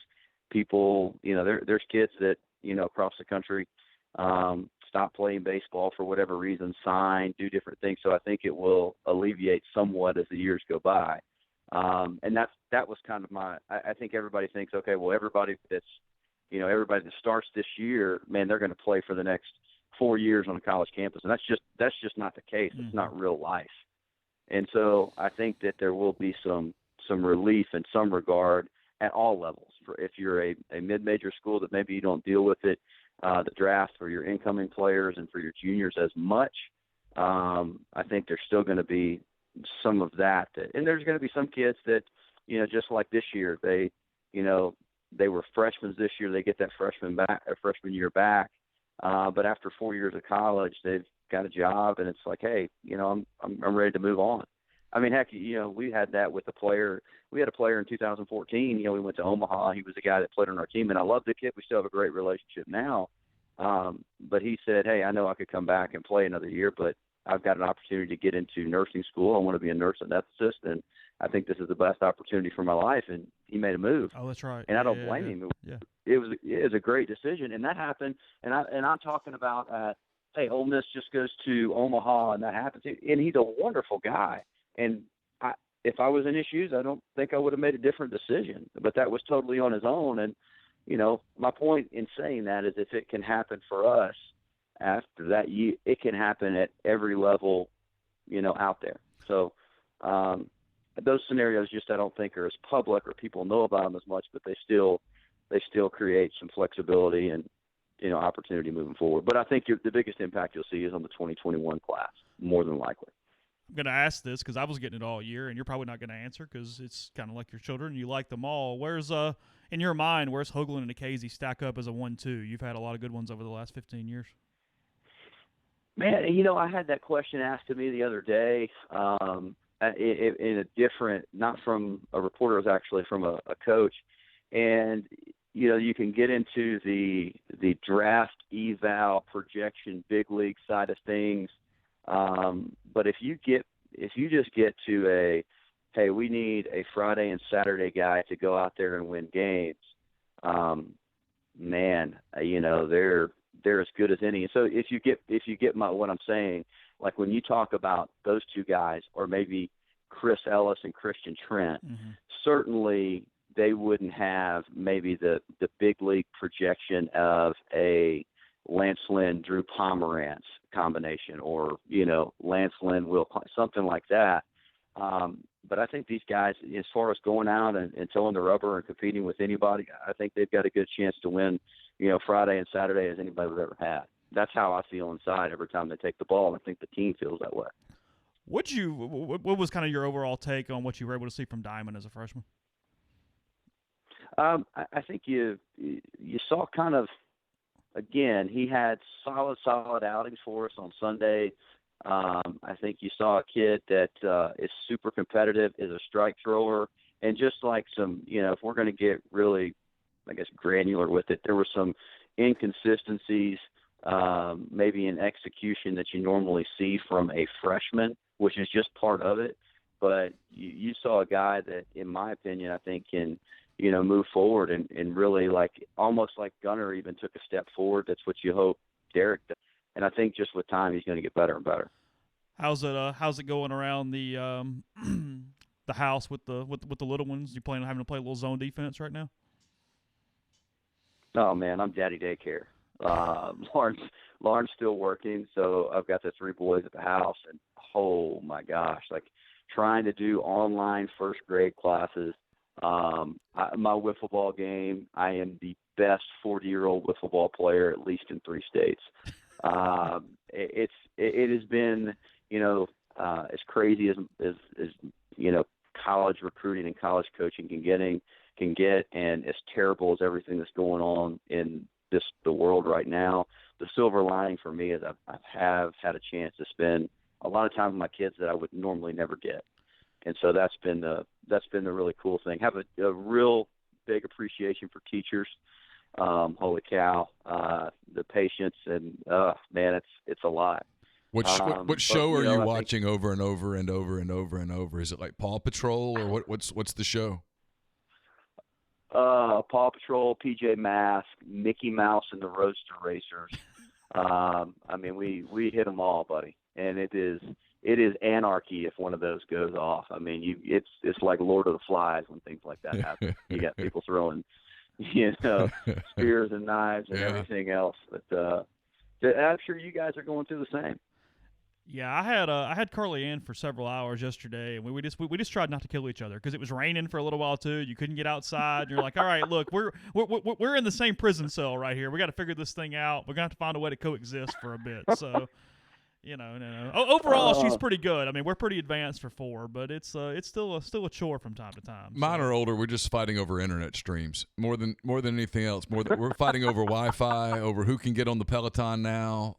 people, there's kids that, across the country, stop playing baseball for whatever reason, sign, do different things. So I think it will alleviate somewhat as the years go by. And that was kind of I think everybody thinks, okay, well, everybody that starts this year, man, they're going to play for the next 4 years on a college campus. And that's just not the case. It's not real life. And so I think that there will be some relief in some regard at all levels. If you're a mid-major school that maybe you don't deal with it, the draft for your incoming players and for your juniors as much, I think there's still going to be some of that. And there's going to be some kids that, just like this year, they were freshmen this year. They get that freshman year back. But after 4 years of college, they've got a job, and it's like, hey, I'm ready to move on. I mean, heck, we had that with a player. We had a player in 2014. We went to Omaha. He was a guy that played on our team, and I love the kid. We still have a great relationship now. But he said, hey, I know I could come back and play another year, but I've got an opportunity to get into nursing school. I want to be a nurse anesthetist, and I think this is the best opportunity for my life. And he made a move. Oh, that's right. And I don't blame him. It was a great decision, and that happened. And I'm talking about, hey, Ole Miss just goes to Omaha, and that happens. And he's a wonderful guy. And if I was in his shoes, I don't think I would have made a different decision. But that was totally on his own. And my point in saying that is if it can happen for us after that, it can happen at every level, out there. So those scenarios I don't think are as public or people know about them as much, but they still create some flexibility and, opportunity moving forward. But I think the biggest impact you'll see is on the 2021 class, more than likely. I'm going to ask this because I was getting it all year, and you're probably not going to answer because it's kind of like your children. You like them all. Where's in your mind, where's Hoagland and Casey stack up as a 1-2? You've had a lot of good ones over the last 15 years. Man, I had that question asked to me the other day in a different, not from a reporter, it was actually from a coach. And, you can get into the draft eval projection, big league side of things. But if you just get to hey, we need a Friday and Saturday guy to go out there and win games, man, they're as good as any. So if you get what I'm saying, like when you talk about those two guys, or maybe Chris Ellis and Christian Trent, certainly they wouldn't have maybe the big league projection of a Lance Lynn, Drew Pomerantz combination, or, Lance Lynn, Will, something like that. But I think these guys, as far as going out and towing the rubber and competing with anybody, I think they've got a good chance to win, Friday and Saturday as anybody's ever had. That's how I feel inside every time they take the ball. I think the team feels that way. What was kind of your overall take on what you were able to see from Diamond as a freshman? I think you saw kind of, again, he had solid outings for us on Sunday. I think you saw a kid that is super competitive, is a strike thrower, and just like some, if we're going to get really, I guess, granular with it, there were some inconsistencies, maybe in execution that you normally see from a freshman, which is just part of it. But you saw a guy that, in my opinion, I think can, move forward and really, like, almost like Gunnar even took a step forward. That's what you hope Derek does. And I think just with time, he's going to get better and better. How's it going around the the house with the little ones? You planning on having to play a little zone defense right now? Oh man, I'm daddy daycare. Lauren's still working, so I've got the 3 boys at the house, and oh my gosh, like trying to do online first grade classes. My wiffle ball game, I am the best 40-year-old wiffle ball player, at least in 3 states. It has been, as crazy as college recruiting and college coaching can get, and as terrible as everything that's going on in the world right now. The silver lining for me is I have had a chance to spend a lot of time with my kids that I would normally never get, and so that's been the really cool thing. Have a real big appreciation for teachers. Holy cow, the patience, and man, it's a lot. What show are you watching over and over and over and over and over? Is it like Paw Patrol, or what's the show? Paw Patrol, PJ Masks, Mickey Mouse, and the Roadster Racers. I mean, we hit them all, buddy, and it is anarchy if one of those goes off. I mean, it's like Lord of the Flies when things like that happen. You got people throwing, spears and knives and everything else. But I'm sure you guys are going through the same. Yeah, I had Carly Ann for several hours yesterday, and we just tried not to kill each other because it was raining for a little while too. You couldn't get outside. And you're like, all right, look, we're in the same prison cell right here. We got to figure this thing out. We're gonna have to find a way to coexist for a bit. So, overall, she's pretty good. I mean, we're pretty advanced for 4, but it's still a chore from time to time. Mine are older. We're just fighting over internet streams more than anything else. We're fighting over Wi-Fi, over who can get on the Peloton now.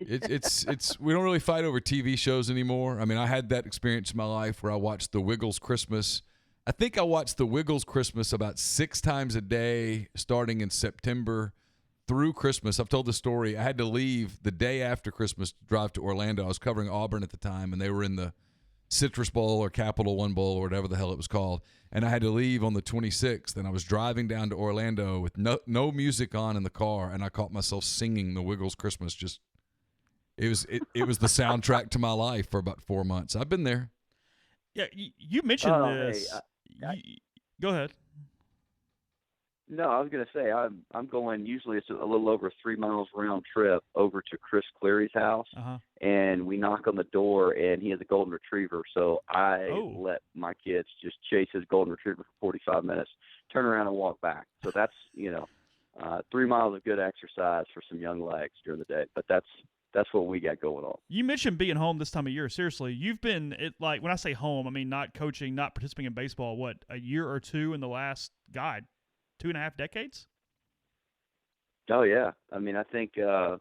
It's we don't really fight over TV shows anymore. I mean, I had that experience in my life where I watched The Wiggles Christmas. I think I watched The Wiggles Christmas about 6 times a day starting in September through Christmas. I've told the story. I had to leave the day after Christmas to drive to Orlando. I was covering Auburn at the time, and they were in the Citrus Bowl or Capital One Bowl or whatever the hell it was called. And I had to leave on the 26th, and I was driving down to Orlando with no music on in the car, and I caught myself singing The Wiggles Christmas. It was the soundtrack to my life for about 4 months. I've been there. Yeah, you mentioned this. Go ahead. No, I was going to say I'm going. Usually, it's a little over 3 miles round trip over to Chris Cleary's house, and we knock on the door, and he has a golden retriever. So I let my kids just chase his golden retriever for 45 minutes, turn around and walk back. So that's 3 miles of good exercise for some young legs during the day. But that's what we got going on. You mentioned being home this time of year. Seriously, you've been like when I say home, I mean not coaching, not participating in baseball. What, a year or two in the last 2.5 decades? Oh yeah, I mean I think I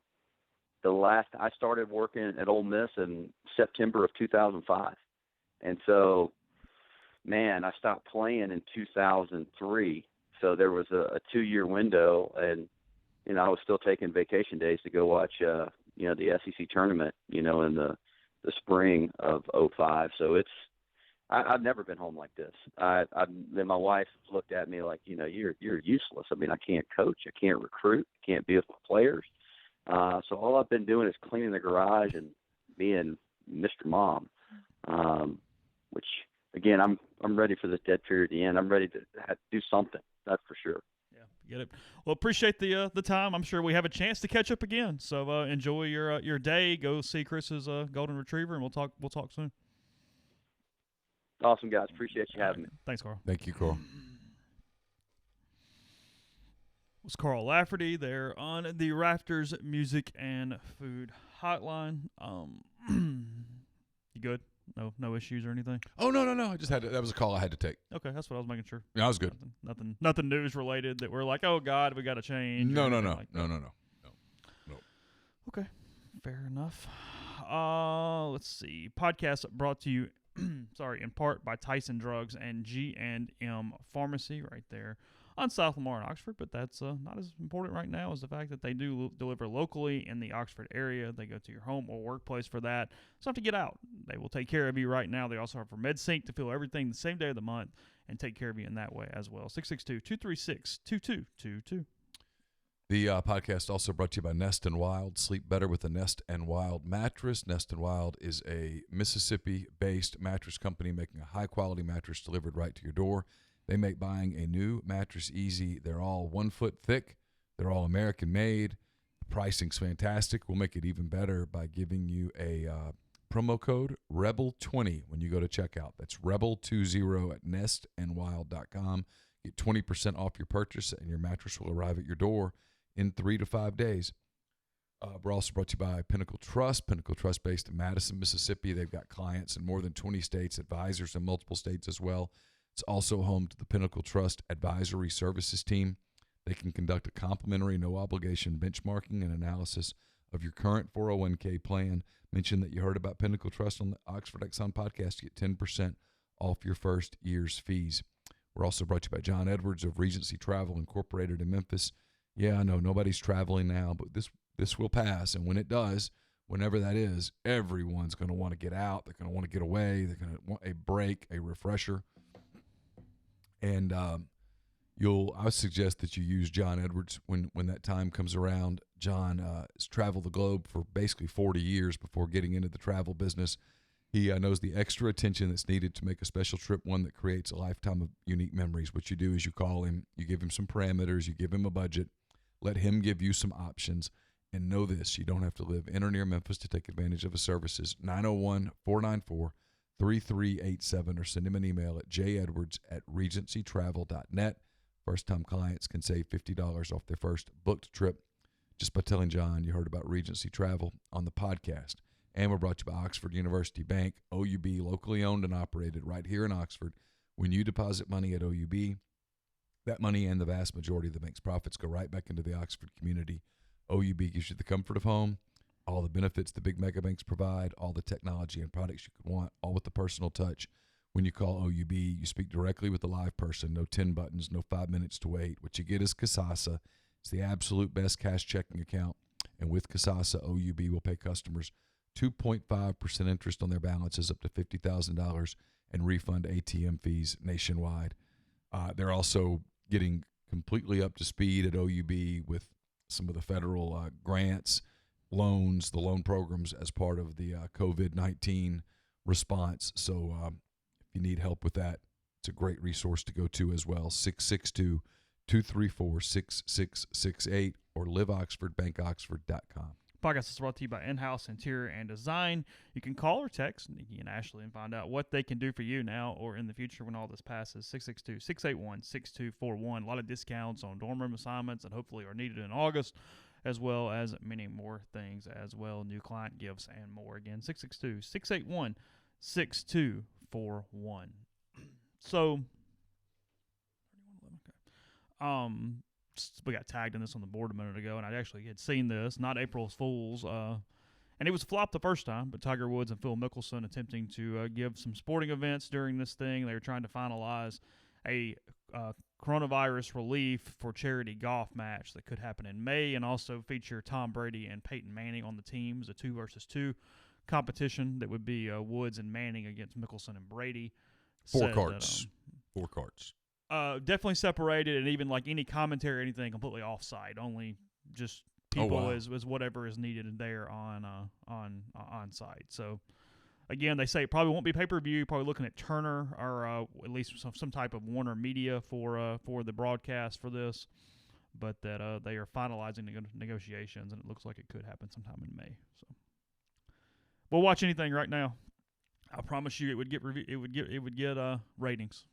started working at Ole Miss in September of 2005, and so man, I stopped playing in 2003. So there was a 2-year window, and I was still taking vacation days to go watch the SEC tournament, in the spring of 2005. So I've never been home like this. Then my wife looked at me like, you're useless. I mean, I can't coach, I can't recruit, can't be with my players. So all I've been doing is cleaning the garage and being Mr. Mom, which again, I'm ready for this dead period to end. I'm ready to do something. That's for sure. Get it. Well, appreciate the time. I'm sure we have a chance to catch up again. So enjoy your day. Go see Chris's golden retriever, and we'll talk soon. Awesome, guys. Appreciate you having me. Thanks, Carl. Thank you, Carl. It was Carl Lafferty there on the Rafters Music and Food Hotline. You good? No issues or anything? Oh, no. I just that was a call I had to take. Okay, that's what I was making sure. Yeah, I was good. Nothing news related that we're like, oh God, we got to change. No. Okay, fair enough. Let's see. Podcast brought to you, in part by Tyson Drugs and G&M Pharmacy right there on South Lamar and Oxford, but that's not as important right now as the fact that they do deliver locally in the Oxford area. They go to your home or workplace for that. So have to get out. They will take care of you right now. They also offer MedSync to fill everything the same day of the month and take care of you in that way as well. 662-236-2222. The podcast also brought to you by Nest and Wild. Sleep better with a Nest and Wild mattress. Nest and Wild is a Mississippi-based mattress company making a high-quality mattress delivered right to your door. They make buying a new mattress easy. They're all 1 foot thick. They're all American-made. The pricing's fantastic. We'll make it even better by giving you a promo code REBEL20 when you go to checkout. That's REBEL20 at nestandwild.com. Get 20% off your purchase, and your mattress will arrive at your door in 3 to 5 days. We're also brought to you by Pinnacle Trust. Pinnacle Trust based in Madison, Mississippi. They've got clients in more than 20 states, advisors in multiple states as well. It's also home to the Pinnacle Trust Advisory Services team. They can conduct a complimentary, no-obligation benchmarking and analysis of your current 401k plan. Mention that you heard about Pinnacle Trust on the Oxford Exxon Podcast to get 10% off your first year's fees. We're also brought to you by John Edwards of Regency Travel Incorporated in Memphis. Yeah, I know nobody's traveling now, but this will pass, and when it does, whenever that is, everyone's going to want to get out. They're going to want to get away. They're going to want a break, a refresher. And I would suggest that you use John Edwards when that time comes around. John has traveled the globe for basically 40 years before getting into the travel business. He knows the extra attention that's needed to make a special trip one that creates a lifetime of unique memories. What you do is you call him, you give him some parameters, you give him a budget, let him give you some options, and know this, you don't have to live in or near Memphis to take advantage of his services. 901-494-3387 or send him an email at jedwards@regencytravel.net. First-time clients can save $50 off their first booked trip just by telling John you heard about Regency Travel on the podcast. And we're brought to you by Oxford University Bank, OUB, locally owned and operated right here in Oxford. When you deposit money at OUB, that money and the vast majority of the bank's profits go right back into the Oxford community. OUB gives you the comfort of home, all the benefits the big mega banks provide, all the technology and products you could want, all with the personal touch. When you call OUB, you speak directly with a live person, no 10 buttons, no 5 minutes to wait. What you get is Kasasa. It's the absolute best cash checking account. And with Kasasa, OUB will pay customers 2.5% interest on their balances up to $50,000 and refund ATM fees nationwide. They're also getting completely up to speed at OUB with some of the federal grants, loans, the loan programs as part of the COVID-19 response. So if you need help with that, it's a great resource to go to as well. 662-234-6668 or liveoxfordbankoxford.com. Podcast is brought to you by In-House Interior and Design. You can call or text Nikki and Ashley and find out what they can do for you now or in the future when all this passes. 662-681-6241. A lot of discounts on dorm room assignments and hopefully are needed in August, as well as many more things as well, new client gifts and more. Again, 662-681-6241. So, we got tagged in this on the board a minute ago, and I actually had seen this, not April's Fools, and it was a flop the first time, but Tiger Woods and Phil Mickelson attempting to give some sporting events during this thing. They were trying to finalize a coronavirus relief for charity golf match that could happen in May and also feature Tom Brady and Peyton Manning on the team. It was a 2-versus-2 competition that would be Woods and Manning against Mickelson and Brady. Four cards. Definitely separated, and even like any commentary or anything completely offsite. Only just people as whatever is needed there on site. So again, they say it probably won't be pay-per-view. Probably looking at Turner or at least some type of Warner Media for the broadcast for this. But that they are finalizing negotiations, and it looks like it could happen sometime in May. So we'll watch anything right now. I promise you, it would get ratings.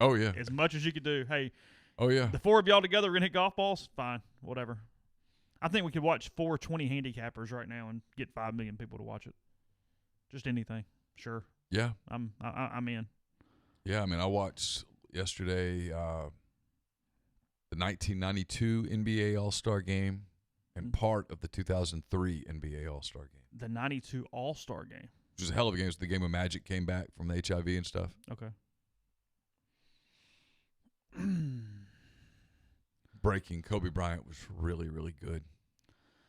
Oh, yeah. As much as you could do. Hey, oh, yeah. The four of y'all together are going to hit golf balls? Fine. Whatever. I think we could watch 420 handicappers right now and get 5 million people to watch it. Just anything. Sure. Yeah. I'm in. Yeah, I mean, I watched yesterday the 1992 NBA All-Star Game and part of the 2003 NBA All-Star Game. The 92 All-Star Game. Which was a hell of a game. It was the game when Magic came back from the HIV and stuff. Okay. Breaking. Kobe Bryant was really, really good.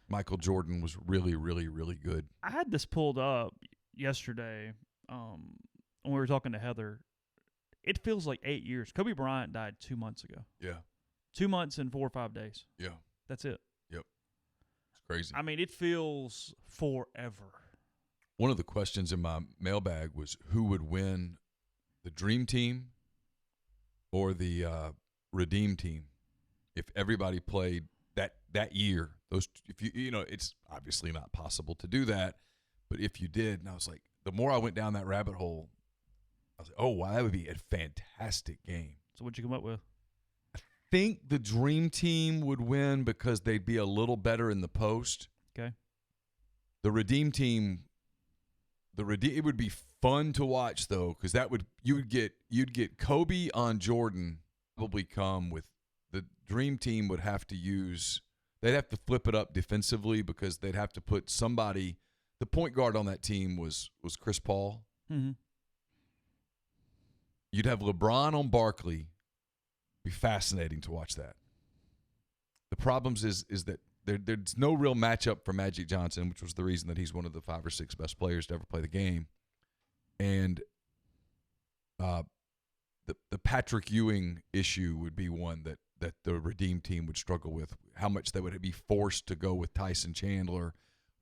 Michael Jordan was really, really, really good. I had this pulled up yesterday when we were talking to Heather. It feels like 8 years. Kobe Bryant died 2 months ago. Yeah. 2 months and 4 or 5 days. Yeah. That's it. Yep. It's crazy. I mean, it feels forever. One of the questions in my mailbag was who would win, the Dream Team or the Redeem Team, if everybody played that year. Those, if you know, it's obviously not possible to do that, but if you did, and I was like, the more I went down that rabbit hole, I was like, oh wow, that would be a fantastic game. So what'd you come up with? I think the Dream Team would win because they'd be a little better in the post. Okay. The Redeem Team. It would be fun to watch though, because you'd get Kobe on Jordan. Probably come with the Dream Team would have to use. They'd have to flip it up defensively because they'd have to put somebody. The point guard on that team was Chris Paul. Mm-hmm. You'd have LeBron on Barkley. Be fascinating to watch that. The problems is that there's no real matchup for Magic Johnson, which was the reason that he's one of the 5 or 6 best players to ever play the game. And the Patrick Ewing issue would be one that the Redeem Team would struggle with. How much they would be forced to go with Tyson Chandler,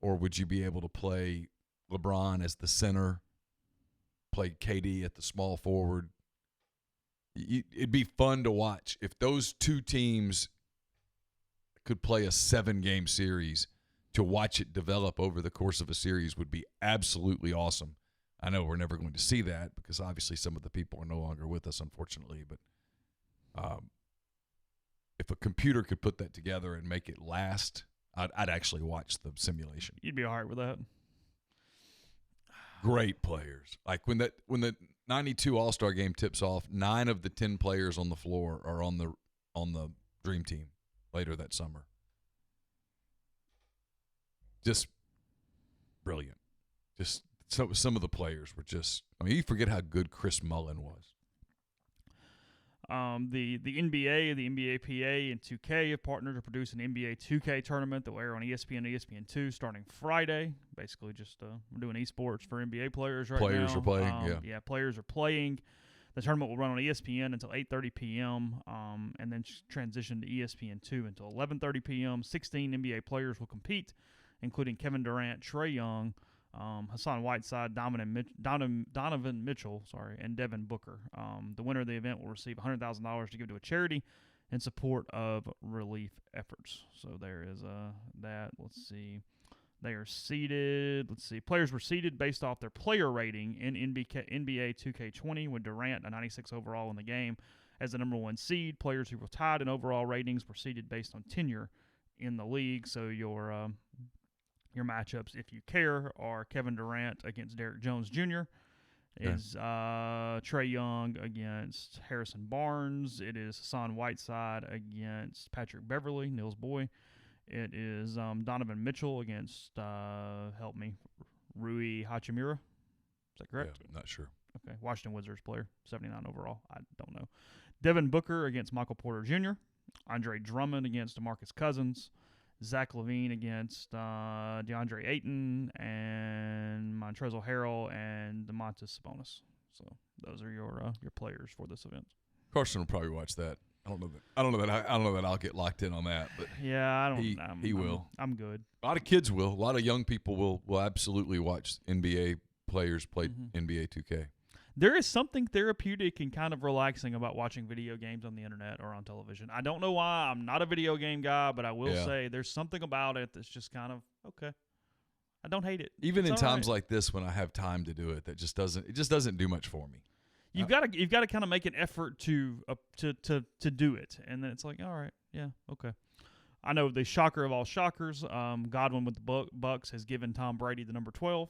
or would you be able to play LeBron as the center, play KD at the small forward? It'd be fun to watch if those two teams could play a 7-game series. To watch it develop over the course of a series would be absolutely awesome. I know we're never going to see that because obviously some of the people are no longer with us, unfortunately. But if a computer could put that together and make it last, I'd actually watch the simulation. You'd be all right with that. Great players. Like when the 92 All-Star game tips off, 9 of the 10 players on the floor are on the Dream Team later that summer. Just brilliant. Just some of the players were just. I mean, you forget how good Chris Mullin was. The NBA, the NBA PA, and 2K have partnered to produce an NBA 2K tournament that will air on ESPN and ESPN2 starting Friday. Basically, just we're doing esports for NBA players right now. Players are playing, Yeah, players are playing. The tournament will run on ESPN until 8:30 p.m. And then transition to ESPN2 until 11:30 p.m. 16 NBA players will compete, including Kevin Durant, Trae Young, Hassan Whiteside, Donovan Mitchell, and Devin Booker. The winner of the event will receive $100,000 to give to a charity in support of relief efforts. So there is that. Let's see. They are seeded. Players were seeded based off their player rating in NBA 2K20, with Durant a 96 overall in the game as the number 1 seed. Players who were tied in overall ratings were seeded based on tenure in the league. So your matchups, if you care, are Kevin Durant against Derrick Jones Jr. Is Trae Young against Harrison Barnes. It is Hassan Whiteside against Patrick Beverley, Neil's boy. It is Donovan Mitchell against, Rui Hachimura. Is that correct? Yeah, I'm not sure. Okay, Washington Wizards player, 79 overall. I don't know. Devin Booker against Michael Porter Jr. Andre Drummond against DeMarcus Cousins. Zach LaVine against DeAndre Ayton, and Montrezl Harrell and Domantas Sabonis. So those are your players for this event. Carson will probably watch that. I don't know that I'll get locked in on that, but yeah, I don't. He will. I'm good. A lot of kids will. A lot of young people will absolutely watch NBA players play NBA 2K. There is something therapeutic and kind of relaxing about watching video games on the internet or on television. I don't know why. I'm not a video game guy, but I will say there's something about it that's just kind of okay. I don't hate it. Even in times like this, when I have time to do it, it just doesn't do much for me. You've got to kind of make an effort to do it, and then it's like, all right, yeah, okay. I know the shocker of all shockers, Godwin with the Bucks has given Tom Brady the number 12.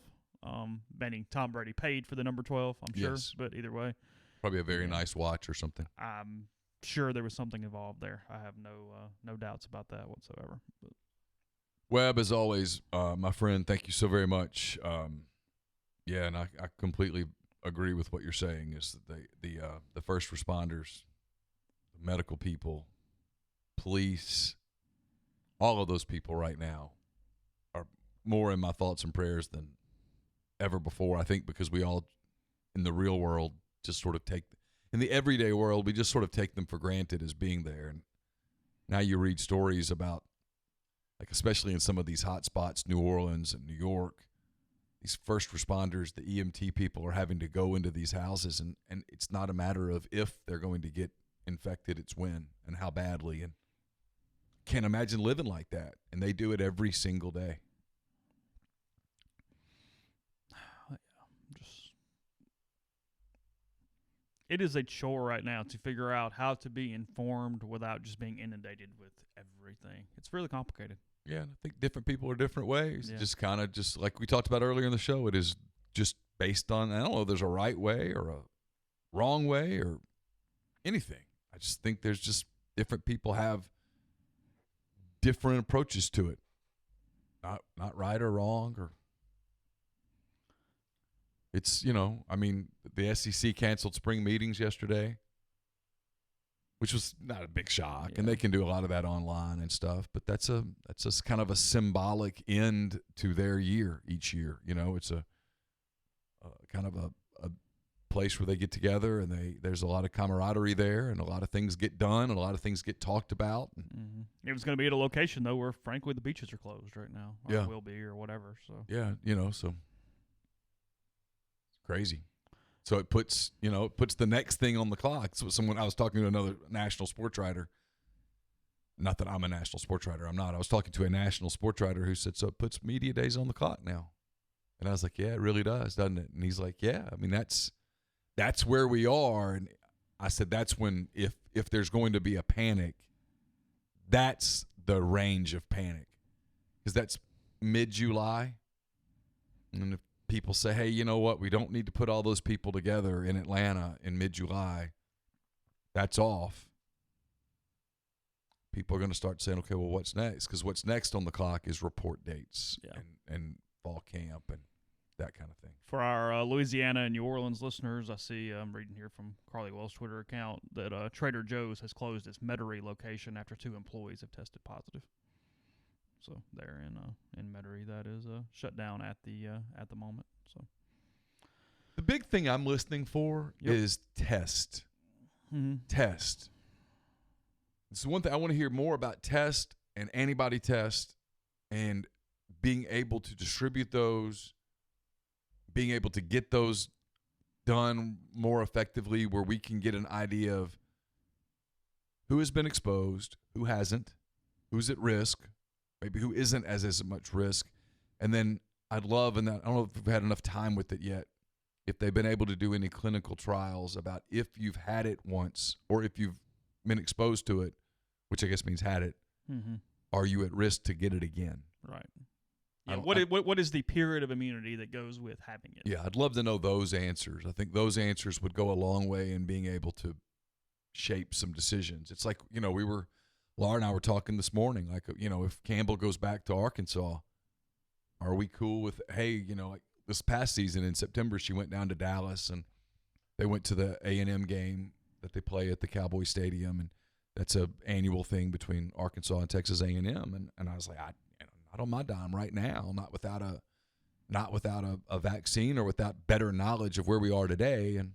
Meaning Tom Brady paid for the number 12, I'm sure. But either way, probably a very nice watch or something. I'm sure there was something involved there. I have no doubts about that whatsoever. But. Webb, as always, my friend, thank you so very much. And I completely agree with what you're saying. Is that the first responders, the medical people, police, all of those people right now are more in my thoughts and prayers than ever before. I think because we all, in the real world, just sort of in the everyday world, we just sort of take them for granted as being there. And now you read stories about, like especially in some of these hot spots, New Orleans and New York, these first responders, the EMT people are having to go into these houses, and it's not a matter of if they're going to get infected, it's when and how badly. And can't imagine living like that. And they do it every single day. It is a chore right now to figure out how to be informed without just being inundated with everything. It's really complicated. Yeah, and I think different people are different ways. Yeah. Just kind of just like we talked about earlier in the show, it is just based on, I don't know if there's a right way or a wrong way or anything. I just think there's just different people have different approaches to it. Not right or wrong or... It's, I mean, the SEC canceled spring meetings yesterday, which was not a big shock, and they can do a lot of that online and stuff. But that's just kind of a symbolic end to their year each year. It's a kind of a place where they get together, and there's a lot of camaraderie there, and a lot of things get done, and a lot of things get talked about. It was going to be at a location though where, frankly, the beaches are closed right now, or will be, or whatever. So so. Crazy. So it puts the next thing on the clock. So I was talking to another national sports writer. Not that I'm a national sports writer. I'm not. I was talking to a national sports writer who said, so it puts media days on the clock now. And I was like, yeah, it really does, doesn't it? And he's like, yeah, I mean, that's where we are. And I said, that's when, if there's going to be a panic, that's the range of panic. Because that's mid-July. And if people say, hey, you know what? We don't need to put all those people together in Atlanta in mid-July. That's off. People are going to start saying, okay, well, what's next? Because what's next on the clock is report dates and fall camp and that kind of thing. For our Louisiana and New Orleans listeners, I see I'm reading here from Carly Wells' Twitter account that Trader Joe's has closed its Metairie location after 2 employees have tested positive. So there in Metairie, that is shut down at the moment. So the big thing I'm listening for is test. Mm-hmm. Test. It's one thing I want to hear more about test and antibody test and being able to distribute those, being able to get those done more effectively where we can get an idea of who has been exposed, who hasn't, who's at risk, maybe who isn't as much risk. And then I'd love, and I don't know if we've had enough time with it yet, if they've been able to do any clinical trials about if you've had it once or if you've been exposed to it, which I guess means had it, mm-hmm. are you at risk to get it again? Right. Yeah. What is the period of immunity that goes with having it? Yeah, I'd love to know those answers. I think those answers would go a long way in being able to shape some decisions. It's like, Laura and I were talking this morning, like, if Campbell goes back to Arkansas, are we cool with, hey, like this past season in September, she went down to Dallas and they went to the A&M game that they play at the Cowboy Stadium, and that's a annual thing between Arkansas and Texas A&M. And I was like, not on my dime right now, not without a vaccine or without better knowledge of where we are today. And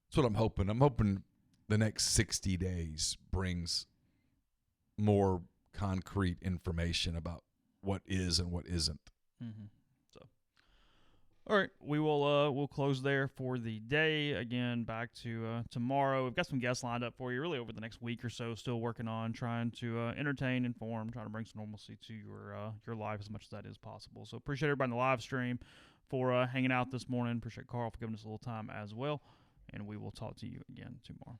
that's what I'm hoping. I'm hoping the next 60 days brings more concrete information about what is and what isn't. Mm-hmm. So, all right, we will we'll close there for the day. Again, back to tomorrow. We've got some guests lined up for you really over the next week or so. Still working on trying to entertain, inform, trying to bring some normalcy to your life as much as that is possible. So appreciate everybody in the live stream for hanging out this morning. Appreciate Carl for giving us a little time as well. And we will talk to you again tomorrow.